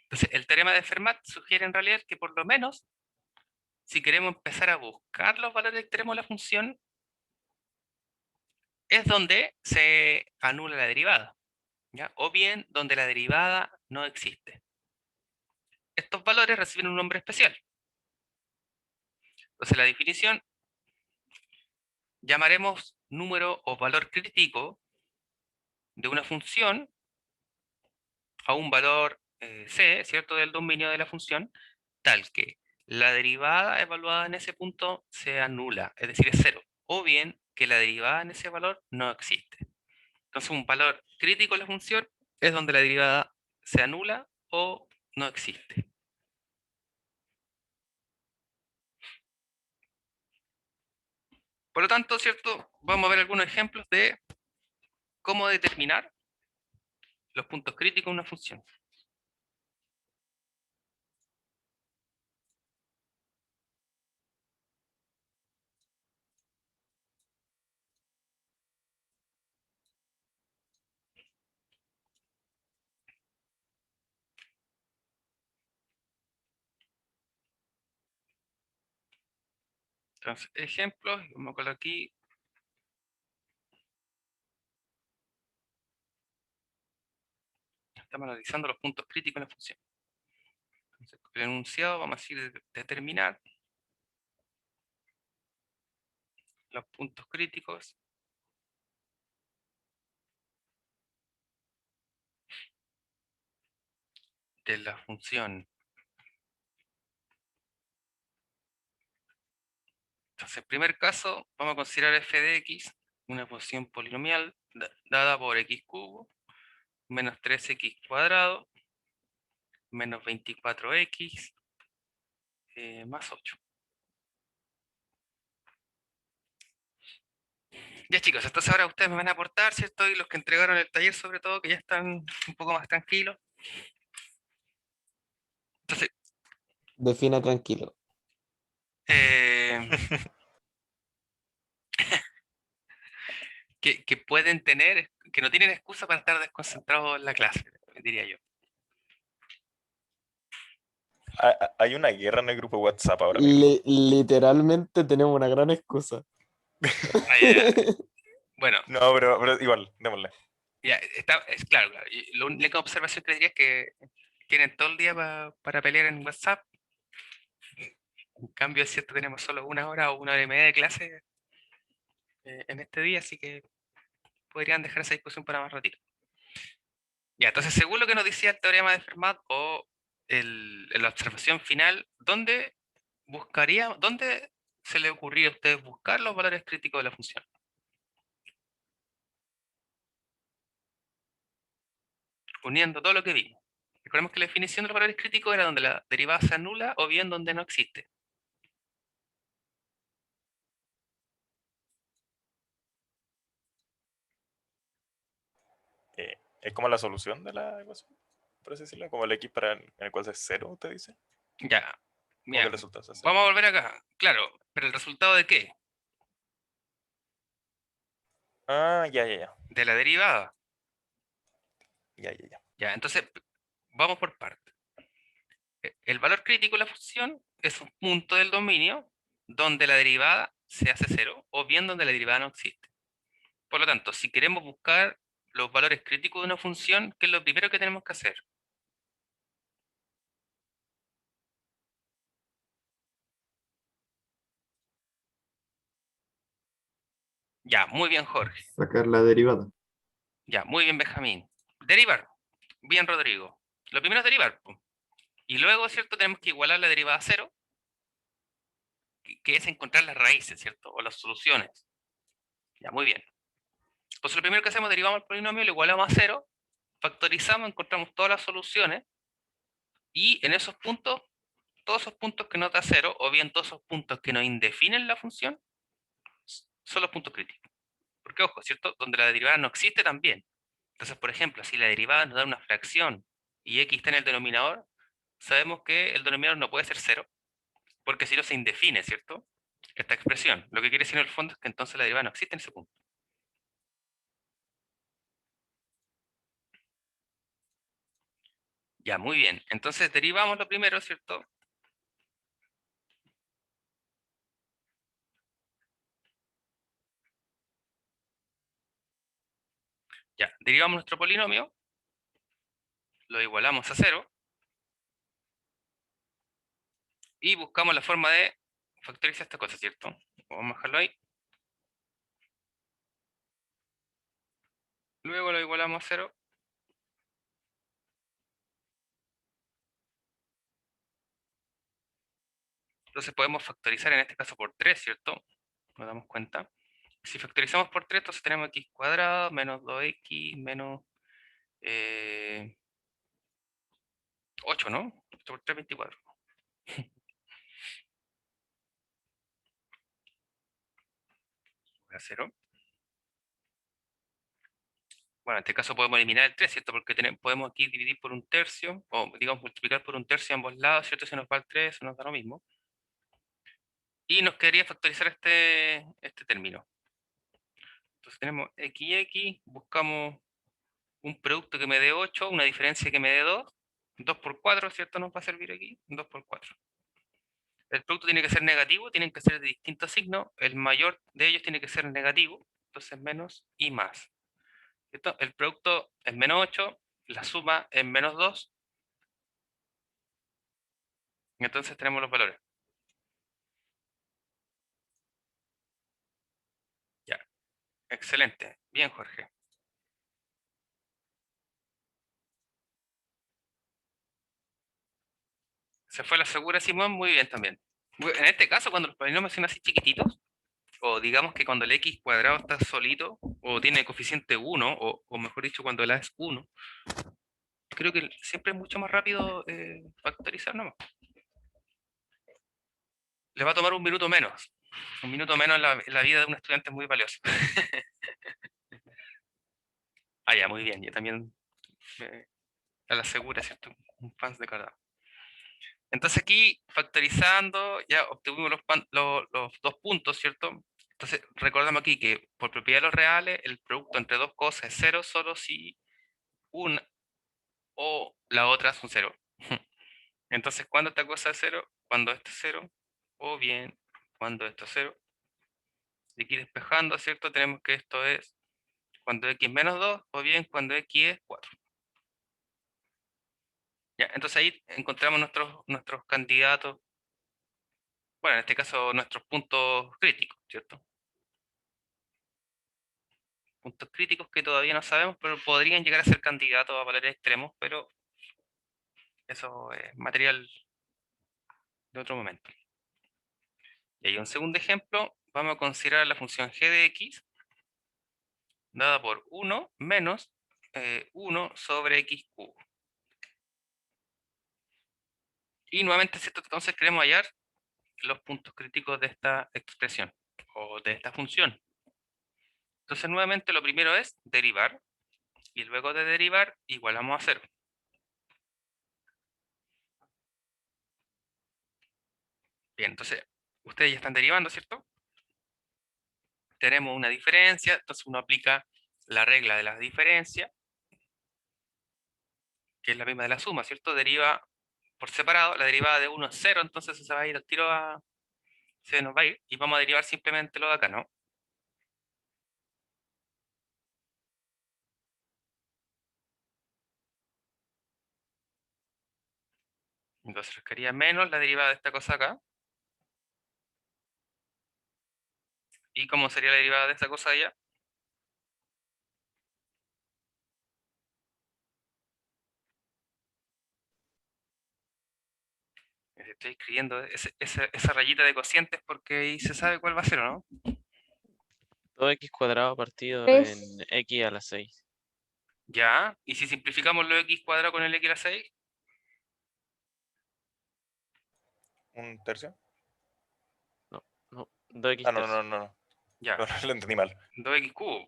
Entonces, el teorema de Fermat sugiere en realidad que por lo menos, si queremos empezar a buscar los valores extremos de la función, es donde se anula la derivada, ¿ya? O bien donde la derivada no existe. Estos valores reciben un nombre especial. Entonces, la definición llamaremos número o valor crítico de una función a un valor c, ¿cierto?, del dominio de la función, tal que la derivada evaluada en ese punto se anula, es decir, es cero, o bien que la derivada en ese valor no existe. Entonces, un valor crítico de la función es donde la derivada se anula o no existe. Por lo tanto, ¿cierto? Vamos a ver algunos ejemplos de cómo determinar los puntos críticos de una función. Entonces, ejemplos, vamos a colocar aquí. Estamos analizando los puntos críticos de la función. Entonces, el enunciado, vamos a decir, determinar los puntos críticos de la función Entonces, en primer caso, vamos a considerar f de x una función polinomial dada por x cubo menos 3x cuadrado menos 24x más 8. Ya chicos, entonces ahora ustedes me van a aportar, ¿cierto? Y los que entregaron el taller sobre todo, que ya están un poco más tranquilos. Entonces, Defina tranquilo. eh, que pueden tener, que no tienen excusa para estar desconcentrados en la clase, diría yo. Hay una guerra en el grupo de WhatsApp ahora mismo. Literalmente tenemos una gran excusa. Ah, ya. Bueno, No, pero igual, démosle. ya, es claro, claro. Y la única observación que diría es que tienen todo el día para pelear en WhatsApp. En cambio, es cierto, tenemos solo 1 hora o 1 hora y media de clase en este día, así que podrían dejar esa discusión para más ratito. Ya, entonces, según lo que nos decía el teorema de Fermat o la observación final, ¿dónde se le ocurría a ustedes buscar los valores críticos de la función? Uniendo todo lo que vimos. Recordemos que la definición de los valores críticos era donde la derivada se anula o bien donde no existe. Es como la solución de la ecuación, por así decirlo, como el x en el cual es 0, usted dice. Ya, Como que mira, el resultado es 0. vamos a volver acá. Claro, pero ¿el resultado de qué? Ah, ya. De la derivada. Ya. Ya, entonces, vamos por partes. El valor crítico de la función es un punto del dominio donde la derivada se hace 0 o bien donde la derivada no existe. Por lo tanto, si queremos buscar los valores críticos de una función, ¿qué es lo primero que tenemos que hacer? Ya, muy bien, Jorge. Sacar la derivada. Ya, muy bien, Benjamín. Derivar. Bien, Rodrigo. Lo primero es derivar, po. Y luego, ¿cierto? Tenemos que igualar la derivada a 0, que es encontrar las raíces, ¿cierto? O las soluciones. Ya, muy bien. Entonces, lo primero que hacemos, derivamos el polinomio, lo igualamos a 0, factorizamos, encontramos todas las soluciones, y en esos puntos, todos esos puntos que nota 0, o bien todos esos puntos que nos indefinen la función, son los puntos críticos. Porque, ojo, ¿cierto? Donde la derivada no existe también. Entonces, por ejemplo, si la derivada nos da una fracción y x está en el denominador, sabemos que el denominador no puede ser 0, porque si no se indefine, ¿cierto? Esta expresión. Lo que quiere decir en el fondo es que entonces la derivada no existe en ese punto. Ya, muy bien. Entonces derivamos lo primero, ¿cierto? Ya, derivamos nuestro polinomio, lo igualamos a 0 y buscamos la forma de factorizar esta cosa, ¿cierto? Vamos a dejarlo ahí. Luego lo igualamos a 0. Entonces podemos factorizar en este caso por 3, ¿cierto? Nos damos cuenta. Si factorizamos por 3, entonces tenemos x cuadrado menos 2x menos 8, ¿no? Esto por 3, 24. A 0. Bueno, en este caso podemos eliminar el 3, ¿cierto? Porque podemos aquí dividir por un tercio, o digamos multiplicar por un tercio a ambos lados, ¿cierto? Si nos va el 3, eso nos da lo mismo. Y nos quedaría factorizar este término. Entonces tenemos x, buscamos un producto que me dé 8, una diferencia que me dé 2. 2 por 4, ¿cierto? Nos va a servir aquí, 2 por 4. El producto tiene que ser negativo, tienen que ser de distintos signos. El mayor de ellos tiene que ser negativo, entonces menos y más. ¿Cierto? El producto es menos 8, la suma es menos 2, y entonces tenemos los valores. Ya, excelente. Bien, Jorge. Se fue la segura, Simón, muy bien también. En este caso, cuando los polinomios son así chiquititos, o digamos que cuando el x cuadrado está solito, o tiene coeficiente 1, o mejor dicho, cuando el a es 1, creo que siempre es mucho más rápido factorizar nomás. Le va a tomar un minuto menos. Un minuto menos en la vida de un estudiante es muy valioso. Ah, ya, muy bien. Yo también a la segura, ¿cierto? Un fans de Cardano. Entonces aquí, factorizando, ya obtuvimos los dos puntos, ¿cierto? Entonces, recordamos aquí que por propiedad de los reales, el producto entre dos cosas es cero solo si una o la otra son cero. Entonces, cuando esta cosa es cero, cuando esto es cero, o bien cuando esto es cero. Y aquí despejando, ¿cierto? Tenemos que esto es cuando x es menos 2, o bien cuando x es 4. Ya, entonces ahí encontramos nuestros candidatos, bueno, en este caso nuestros puntos críticos, ¿cierto? Puntos críticos que todavía no sabemos, pero podrían llegar a ser candidatos a valores extremos, pero eso es material de otro momento. Y hay un segundo ejemplo, vamos a considerar la función g de x, dada por 1 menos 1 sobre x cubo. Y nuevamente, ¿cierto? Entonces queremos hallar los puntos críticos de esta expresión, o de esta función. Entonces nuevamente lo primero es derivar, y luego de derivar igualamos a 0. Bien, entonces ustedes ya están derivando, ¿cierto? Tenemos una diferencia, entonces uno aplica la regla de la diferencia, que es la misma de la suma, ¿cierto? Deriva por separado, la derivada de 1 es 0, entonces se va a ir al tiro se nos va a ir, y vamos a derivar simplemente lo de acá, ¿no? Entonces quedaría menos la derivada de esta cosa acá. ¿Y cómo sería la derivada de esta cosa allá? Estoy escribiendo esa rayita de cocientes porque ahí se sabe cuál va a ser, ¿o no? 2x cuadrado partido en 3. x a la 6. Ya, y si simplificamos lo x cuadrado con el x a la 6, ¿Un tercio? No, 2x Ah, no, tercio. no, no, no. ya, No, lo entendí mal. 2x cubo.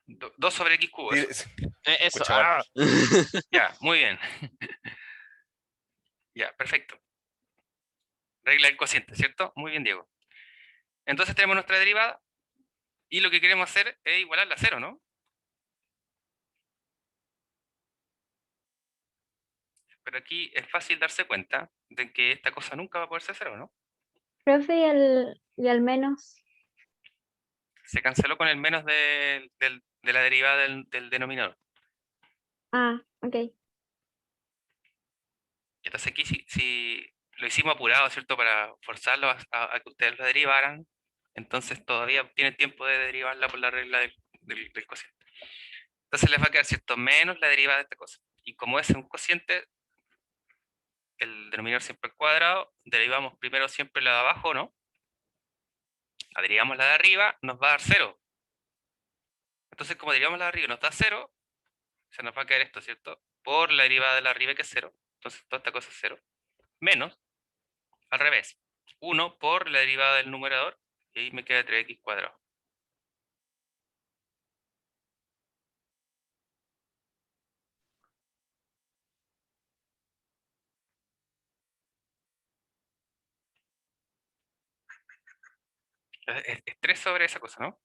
2 sobre x cubo, Sí, eso. sí, Eso. escucha mal. ¡Ah! Ya, muy bien. Ya, perfecto. Regla del cociente, ¿cierto? Muy bien, Diego. Entonces tenemos nuestra derivada y lo que queremos hacer es igualarla a 0, ¿no? Pero aquí es fácil darse cuenta de que esta cosa nunca va a poder ser 0, ¿no? Profe, y al menos. Se canceló con el menos de la derivada del denominador. Ah, ok. Entonces aquí si lo hicimos apurado, ¿cierto? Para forzarlo a que ustedes lo derivaran, entonces todavía tienen tiempo de derivarla por la regla del cociente. Entonces les va a quedar, ¿cierto? Menos la derivada de esta cosa. Y como es un cociente, el denominador siempre al cuadrado, derivamos primero siempre la de abajo, ¿no? La derivamos la de arriba, nos va a dar 0. Entonces como derivamos la de arriba y nos da 0, se nos va a quedar esto, ¿cierto? Por la derivada de la arriba que es 0. Entonces toda esta cosa es 0. Menos, al revés, 1 por la derivada del numerador, y ahí me queda 3x cuadrado. Es 3 sobre esa cosa, ¿no?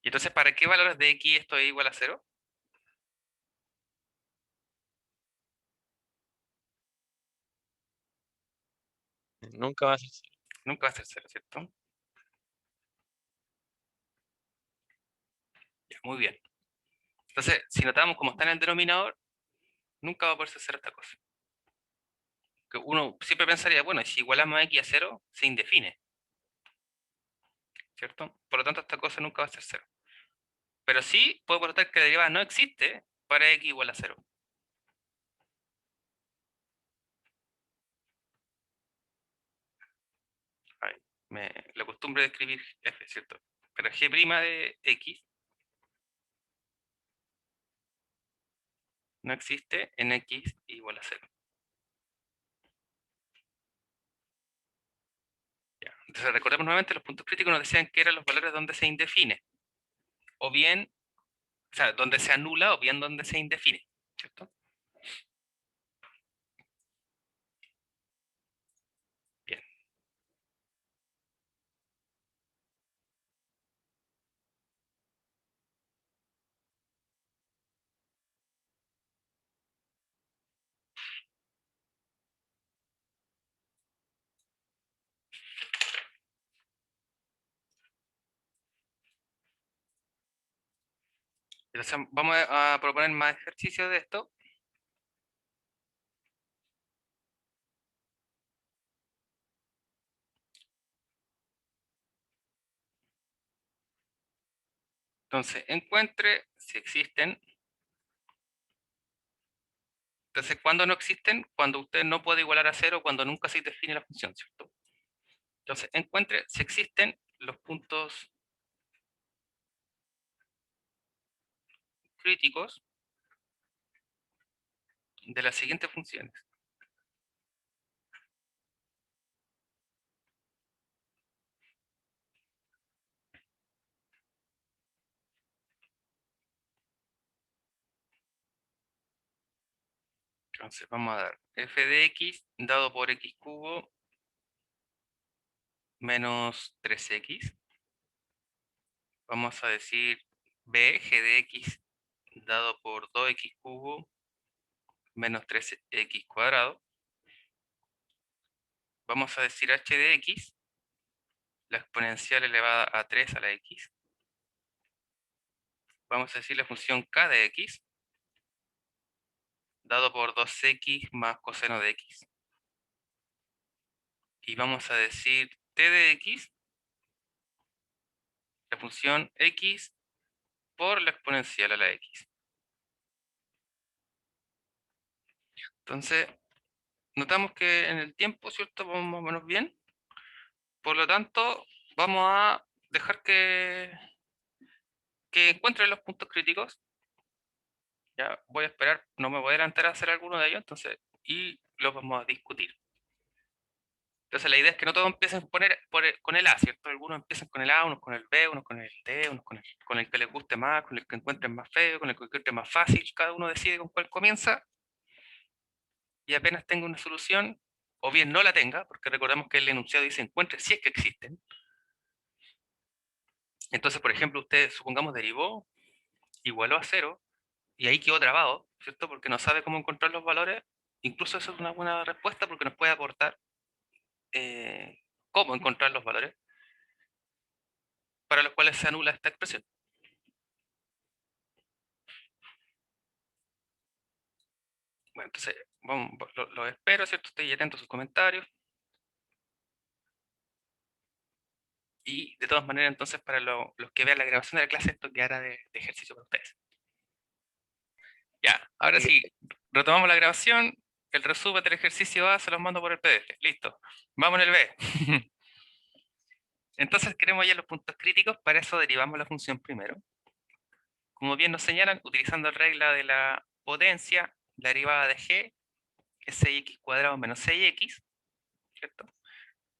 Y entonces, ¿para qué valores de x esto es igual a 0? Nunca va a ser 0. Nunca va a ser 0, ¿cierto? Ya, muy bien. Entonces, si notamos como está en el denominador, nunca va a poder ser 0 esta cosa. Que uno siempre pensaría, bueno, si igualamos a x a 0, se indefine. ¿cierto? Por lo tanto, esta cosa nunca va a ser 0. Pero sí puedo portar que la derivada no existe para x igual a 0. Ay, la costumbre de escribir f, ¿cierto? Pero g' de x no existe en x igual a 0. Ya. Entonces recordemos nuevamente, los puntos críticos nos decían que eran los valores donde se indefine. O bien, o sea, donde se anula o bien donde se indefine, ¿cierto? Bien. Entonces, vamos a proponer más ejercicios de esto. Entonces, encuentre si existen. Entonces, ¿cuándo no existen? Cuando usted no puede igualar a 0, cuando nunca se define la función, ¿cierto? Entonces, encuentre si existen los puntos críticos de las siguientes funciones. Entonces, vamos a dar f de x dado por x cubo menos 3x. Vamos a decir b, g de x dado por 2x cubo menos 3x cuadrado. Vamos a decir h de x, la exponencial elevada a 3 a la x. Vamos a decir la función k de x, dado por 2x más coseno de x. Y vamos a decir t de x, la función x por la exponencial a la x. Entonces, notamos que en el tiempo, ¿cierto? Vamos más o menos bien. Por lo tanto, vamos a dejar que encuentren los puntos críticos. Ya voy a esperar, no me voy a adelantar a hacer alguno de ellos, entonces, y los vamos a discutir. Entonces la idea es que no todos empiecen con el A, ¿cierto? Algunos empiezan con el A, unos con el B, unos con el D, unos con el que les guste más, con el que encuentren más feo, con el que encuentren más fácil. Cada uno decide con cuál comienza. Y apenas tenga una solución, o bien no la tenga, porque recordemos que el enunciado dice encuentre si es que existen. Entonces, por ejemplo, usted, supongamos, derivó, igualó a 0, y ahí quedó trabado, ¿cierto? Porque no sabe cómo encontrar los valores. Incluso eso es una buena respuesta porque nos puede aportar cómo encontrar los valores para los cuales se anula esta expresión. Bueno, entonces, vamos, lo espero, ¿cierto? Estoy atento a sus comentarios. Y de todas maneras, entonces, para los que vean la grabación de la clase, esto quedará de ejercicio para ustedes. Ya, ahora sí, retomamos la grabación. El resumen del ejercicio A se los mando por el PDF. Listo. Vamos en el B. Entonces queremos hallar los puntos críticos, para eso derivamos la función primero. Como bien nos señalan, utilizando la regla de la potencia, la derivada de g es 6x cuadrado menos 6x, ¿cierto?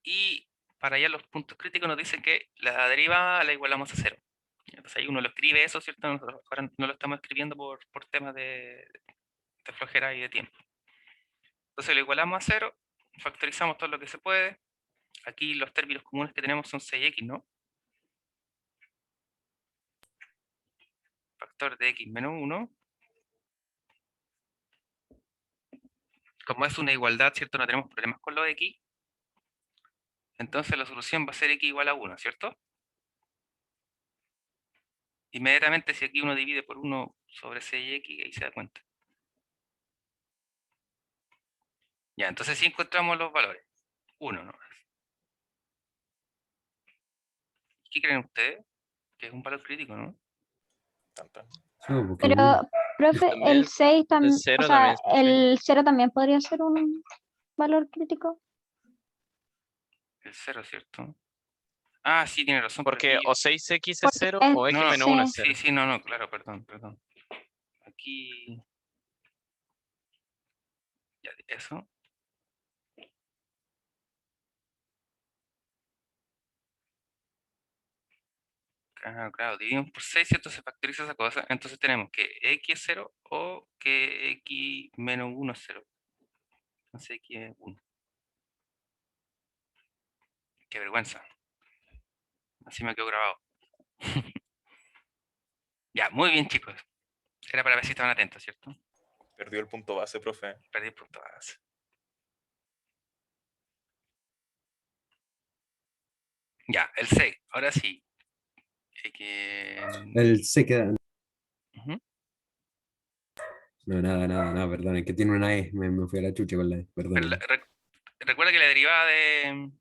Y para hallar los puntos críticos nos dicen que la derivada la igualamos a 0. Entonces ahí uno lo escribe eso, ¿cierto? Nosotros ahora no lo estamos escribiendo por temas de flojera y de tiempo. Entonces lo igualamos a 0, factorizamos todo lo que se puede. Aquí los términos comunes que tenemos son 6x, ¿no? Factor de x menos 1. Como es una igualdad, ¿cierto? No tenemos problemas con los x. Entonces la solución va a ser x igual a 1, ¿cierto? Inmediatamente si aquí uno divide por 1 sobre 6x, ahí se da cuenta. Ya, entonces sí encontramos los valores. 1 nomás. ¿Qué creen ustedes? Que es un valor crítico, ¿no? Tan, tan. Sí, porque Pero, uno- profe, También el 6 el también, o 0 sea, también es crítico. el 0 también podría ser un valor crítico. El 0, ¿cierto? Ah, sí, tiene razón. pero Porque aquí- o 6x es Porque 0 es- o x No, no, menos 1 es sí. 0. sí, no, claro, perdón. Aquí... Ya, eso. Claro, dividimos por 6, ¿cierto? Se factoriza esa cosa. Entonces tenemos que x es 0 o que x menos 1 es 0. Entonces x es 1. Qué vergüenza. Así me quedó grabado. Ya, muy bien, chicos. Era para ver si estaban atentos, ¿cierto? Perdió el punto base, profe. Perdí el punto base. Ya, el 6. Ahora sí. Que... Él se queda. Ujú. No, nada, perdón. Es que tiene una E. Me fui a la chucha con la E. Pero Perdón. recuerda que la derivada de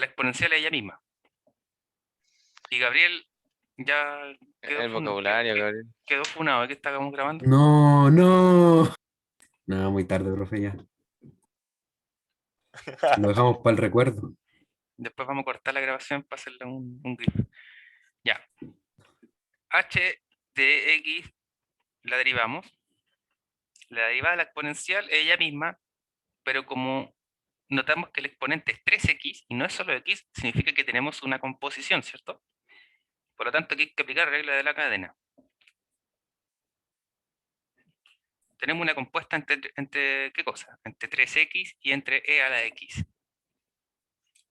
la exponencial es ella misma. Y Gabriel ya quedó, El vocabulario, Gabriel. quedó funado. ¿Qué estábamos grabando? No. No, muy tarde, profe, ya. Lo dejamos para el recuerdo. Después vamos a cortar la grabación para hacerle un grip. Ya. H de x la derivamos. La derivada de la exponencial es ella misma, pero como notamos que el exponente es 3x y no es solo x, significa que tenemos una composición, ¿cierto? Por lo tanto, aquí hay que aplicar la regla de la cadena. Tenemos una compuesta entre ¿qué cosa? Entre 3x y entre e a la x.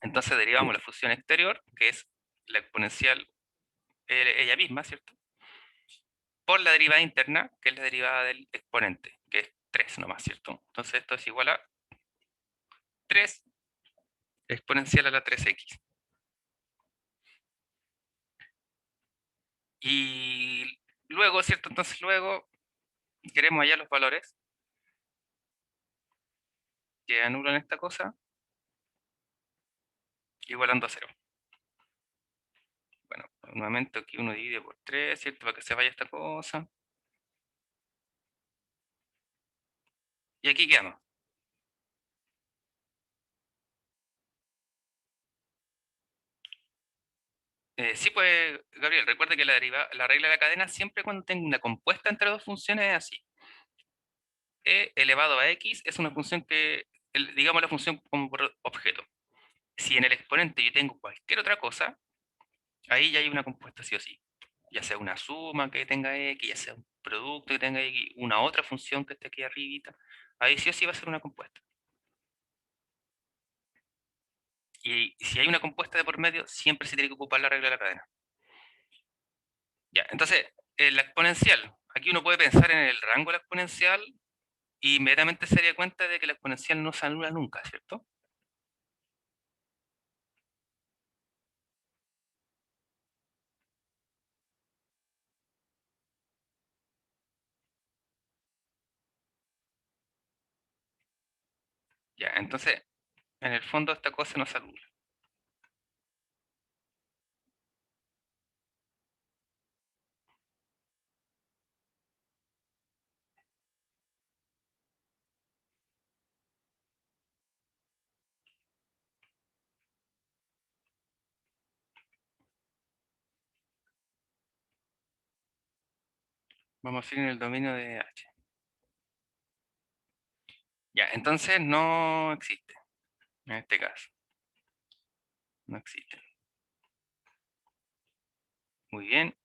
Entonces derivamos la función exterior, que es la exponencial ella misma, ¿cierto? Por la derivada interna, que es la derivada del exponente, que es 3 nomás, ¿cierto? Entonces esto es igual a 3 exponencial a la 3x. Y luego, ¿cierto? Entonces luego queremos hallar los valores que anulan esta cosa, igualando a 0. Bueno, nuevamente aquí uno divide por 3, ¿cierto? Para que se vaya esta cosa. Y aquí quedamos. Sí, pues, Gabriel, recuerda que la regla de la cadena siempre cuando tenga una compuesta entre dos funciones es así. E elevado a x es una función que, digamos la función como por objeto. Si en el exponente yo tengo cualquier otra cosa, ahí ya hay una compuesta sí o sí. Ya sea una suma que tenga x, ya sea un producto que tenga x, una otra función que esté aquí arribita. Ahí sí o sí va a ser una compuesta. Y si hay una compuesta de por medio, siempre se tiene que ocupar la regla de la cadena. Ya, entonces, la exponencial. Aquí uno puede pensar en el rango de la exponencial y inmediatamente se daría cuenta de que la exponencial no se anula nunca, ¿cierto? Ya, entonces, en el fondo esta cosa no se anula. Vamos a ir en el dominio de H. Ya, entonces no existe. En este caso. No existe. Muy bien.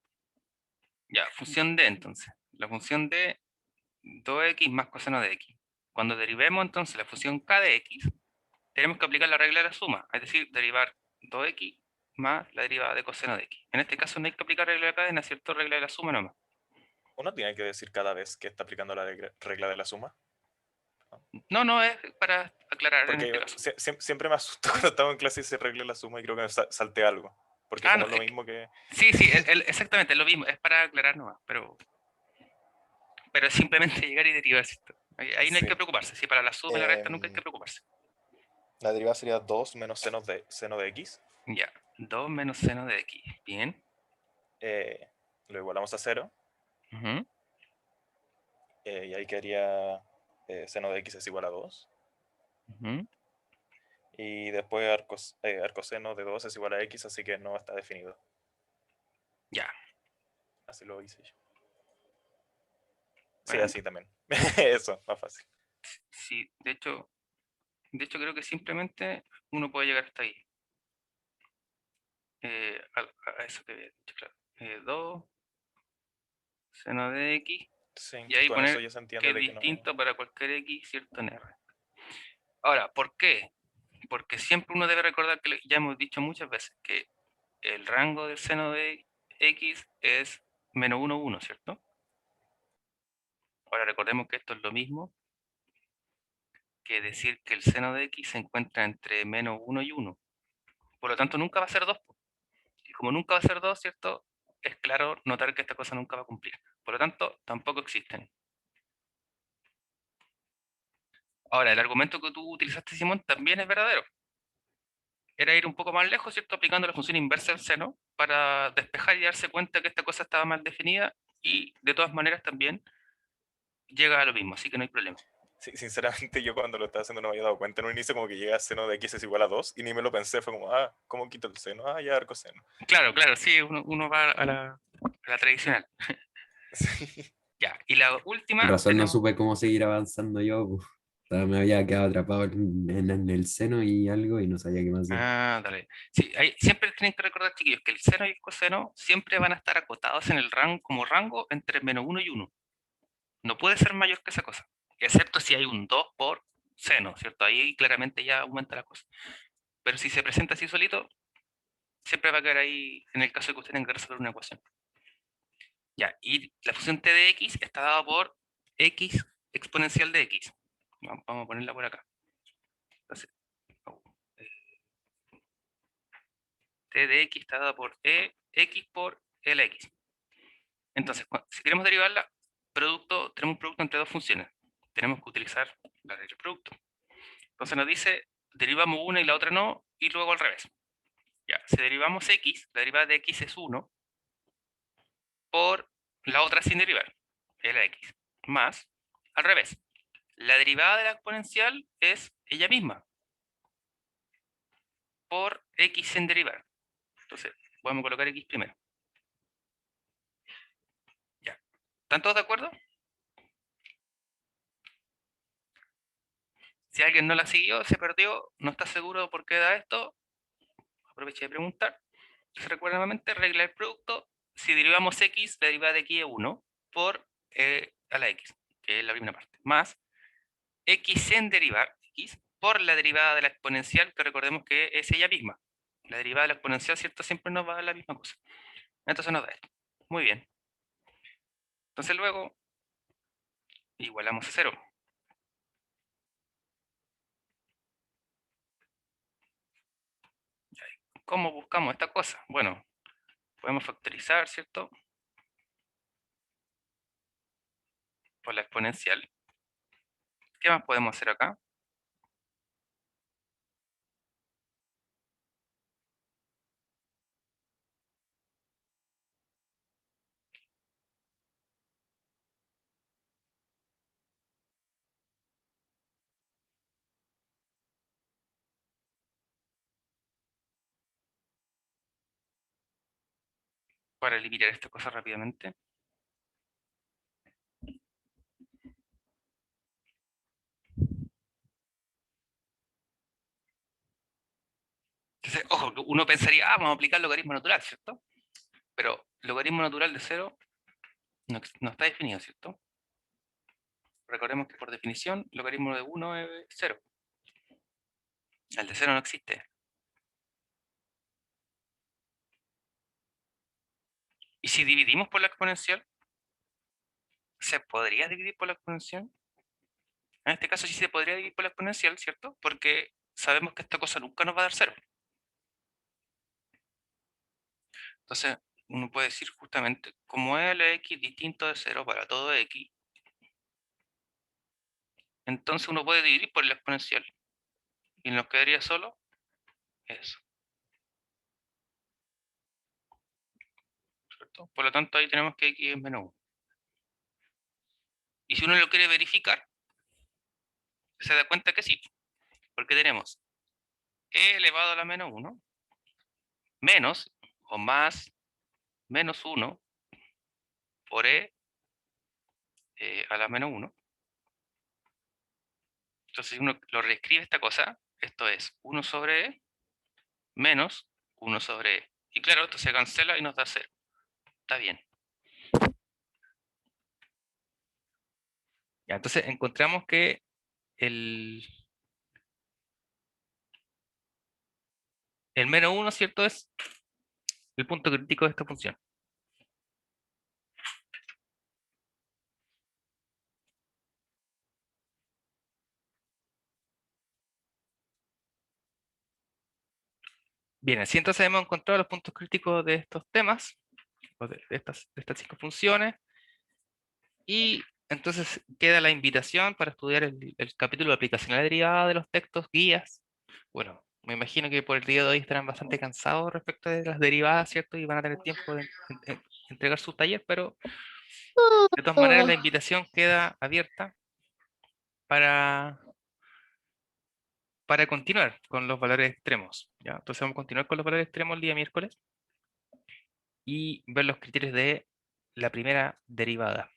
Ya, función D entonces. La función D, 2x más coseno de x. Cuando derivemos entonces la función k de x, tenemos que aplicar la regla de la suma, es decir, derivar 2x más la derivada de coseno de x. En este caso no hay que aplicar regla de la cadena, ¿cierto? Regla de la suma nomás. Uno tiene que decir cada vez que está aplicando la regla de la suma. No, es para aclarar en Porque este caso. siempre me asusto cuando estamos en clase y se regla la suma y creo que me salté algo. Porque Ah, como no, es lo mismo que... sí, exactamente, es lo mismo, es para aclarar nomás, pero es simplemente llegar y derivar, ¿cierto? Ahí no hay Sí. que preocuparse, si para la suma y la resta nunca hay que preocuparse. La derivada sería 2 menos seno de x. Ya, 2 menos seno de x. Bien. Lo igualamos a 0. Ujú. Y ahí quedaría seno de x es igual a 2. Ujú. Y después arcoseno de 2 es igual a x, así que no está definido. Ya. Así lo hice yo. Sí, Bueno, así también. Eso, más fácil. sí, de hecho creo que simplemente uno puede llegar hasta ahí. A eso que había dicho, claro. 2 seno de x, Sí, y ahí con eso poner ya se que entiende es de que no. distinto para cualquier x, cierto, en R. Ahora, ¿por qué? Porque siempre uno debe recordar que ya hemos dicho muchas veces que el rango del seno de x es menos 1, 1, ¿cierto? Ahora recordemos que esto es lo mismo que decir que el seno de x se encuentra entre menos 1 y 1. Por lo tanto, nunca va a ser 2. Y como nunca va a ser 2, ¿cierto? Es claro notar que esta cosa nunca va a cumplir. Por lo tanto, tampoco existen. Ahora, el argumento que tú utilizaste, Simón, también es verdadero. Era ir un poco más lejos, ¿cierto? Aplicando la función inversa del seno para despejar y darse cuenta que esta cosa estaba mal definida, y de todas maneras también llega a lo mismo, así que no hay problema. Sí, sinceramente, yo cuando lo estaba haciendo no me había dado cuenta. En un inicio, como que llega seno de x es igual a 2 y ni me lo pensé. Fue como, ¿cómo quito el seno? Ya arcoseno. Claro, claro, sí, uno va a la tradicional. Sí. Ya, y la Con última razón no tenemos... supe cómo seguir avanzando yo, pues. Me había quedado atrapado en el seno y algo y no sabía qué más hacer. Ah, dale. Sí, siempre tienen que recordar, chiquillos, que el seno y el coseno siempre van a estar acotados en el rango, como rango entre menos 1 y 1. No puede ser mayor que esa cosa, excepto si hay un 2 por seno, ¿cierto? Ahí claramente ya aumenta la cosa. Pero si se presenta así solito, siempre va a quedar ahí en el caso de que ustedes tengan que resolver una ecuación. Ya, y la función t de x está dada por x exponencial de x. Vamos a ponerla por acá. Entonces, oh, eh, t de x está dada por x por lx. Entonces, si queremos derivarla, tenemos un producto entre dos funciones. Tenemos que utilizar la ley del producto. Entonces nos dice, derivamos una y la otra no, y luego al revés. Ya, si derivamos x, la derivada de x es 1 por la otra sin derivar, es la x, más, al revés, la derivada de la exponencial es ella misma, por x sin derivar. Entonces, vamos a colocar x primero. Ya, ¿están todos de acuerdo? Si alguien no la siguió, se perdió, no está seguro de por qué da esto, aproveche de preguntar. Se recuerda nuevamente, regla del producto. Si derivamos x, la derivada de x es 1 por a la x, que es la primera parte, más x en derivar, x, por la derivada de la exponencial, que recordemos que es ella misma. La derivada de la exponencial, ¿cierto? Siempre nos va a dar la misma cosa. Entonces nos da esto. Muy bien. Entonces luego, igualamos a 0. ¿Cómo buscamos esta cosa? Bueno, podemos factorizar, ¿cierto? Por la exponencial. ¿Qué más podemos hacer acá? Para eliminar esta cosa rápidamente. Entonces, ojo, uno pensaría, vamos a aplicar logaritmo natural, ¿cierto? Pero logaritmo natural de 0 no está definido, ¿cierto? Recordemos que por definición, logaritmo de 1 es 0. El de 0 no existe. ¿Y si dividimos por la exponencial? ¿Se podría dividir por la exponencial? En este caso sí se podría dividir por la exponencial, ¿cierto? Porque sabemos que esta cosa nunca nos va a dar 0. Entonces, uno puede decir justamente, como Lx distinto de 0 para todo x, entonces uno puede dividir por la exponencial. Y nos quedaría solo eso. ¿cierto? Por lo tanto, ahí tenemos que x es menos 1. Y si uno lo quiere verificar, se da cuenta que sí, porque tenemos e elevado a la menos 1 menos o más menos 1 por a la menos 1. Entonces, si uno lo reescribe esta cosa, esto es 1 sobre e menos 1 sobre e. Y claro, esto se cancela y nos da 0. Está bien. Ya, entonces encontramos que el menos 1, ¿cierto? Es el punto crítico de esta función. Bien, así entonces hemos encontrado los puntos críticos de estos temas, o de estas 5 funciones, y entonces queda la invitación para estudiar el capítulo de aplicación a la derivada de los textos, guías. Bueno, me imagino que por el día de hoy estarán bastante cansados respecto de las derivadas, ¿cierto? Y van a tener tiempo de entregar su taller, pero de todas maneras la invitación queda abierta para continuar con los valores extremos, ¿ya? Entonces vamos a continuar con los valores extremos el día miércoles y ver los criterios de la primera derivada.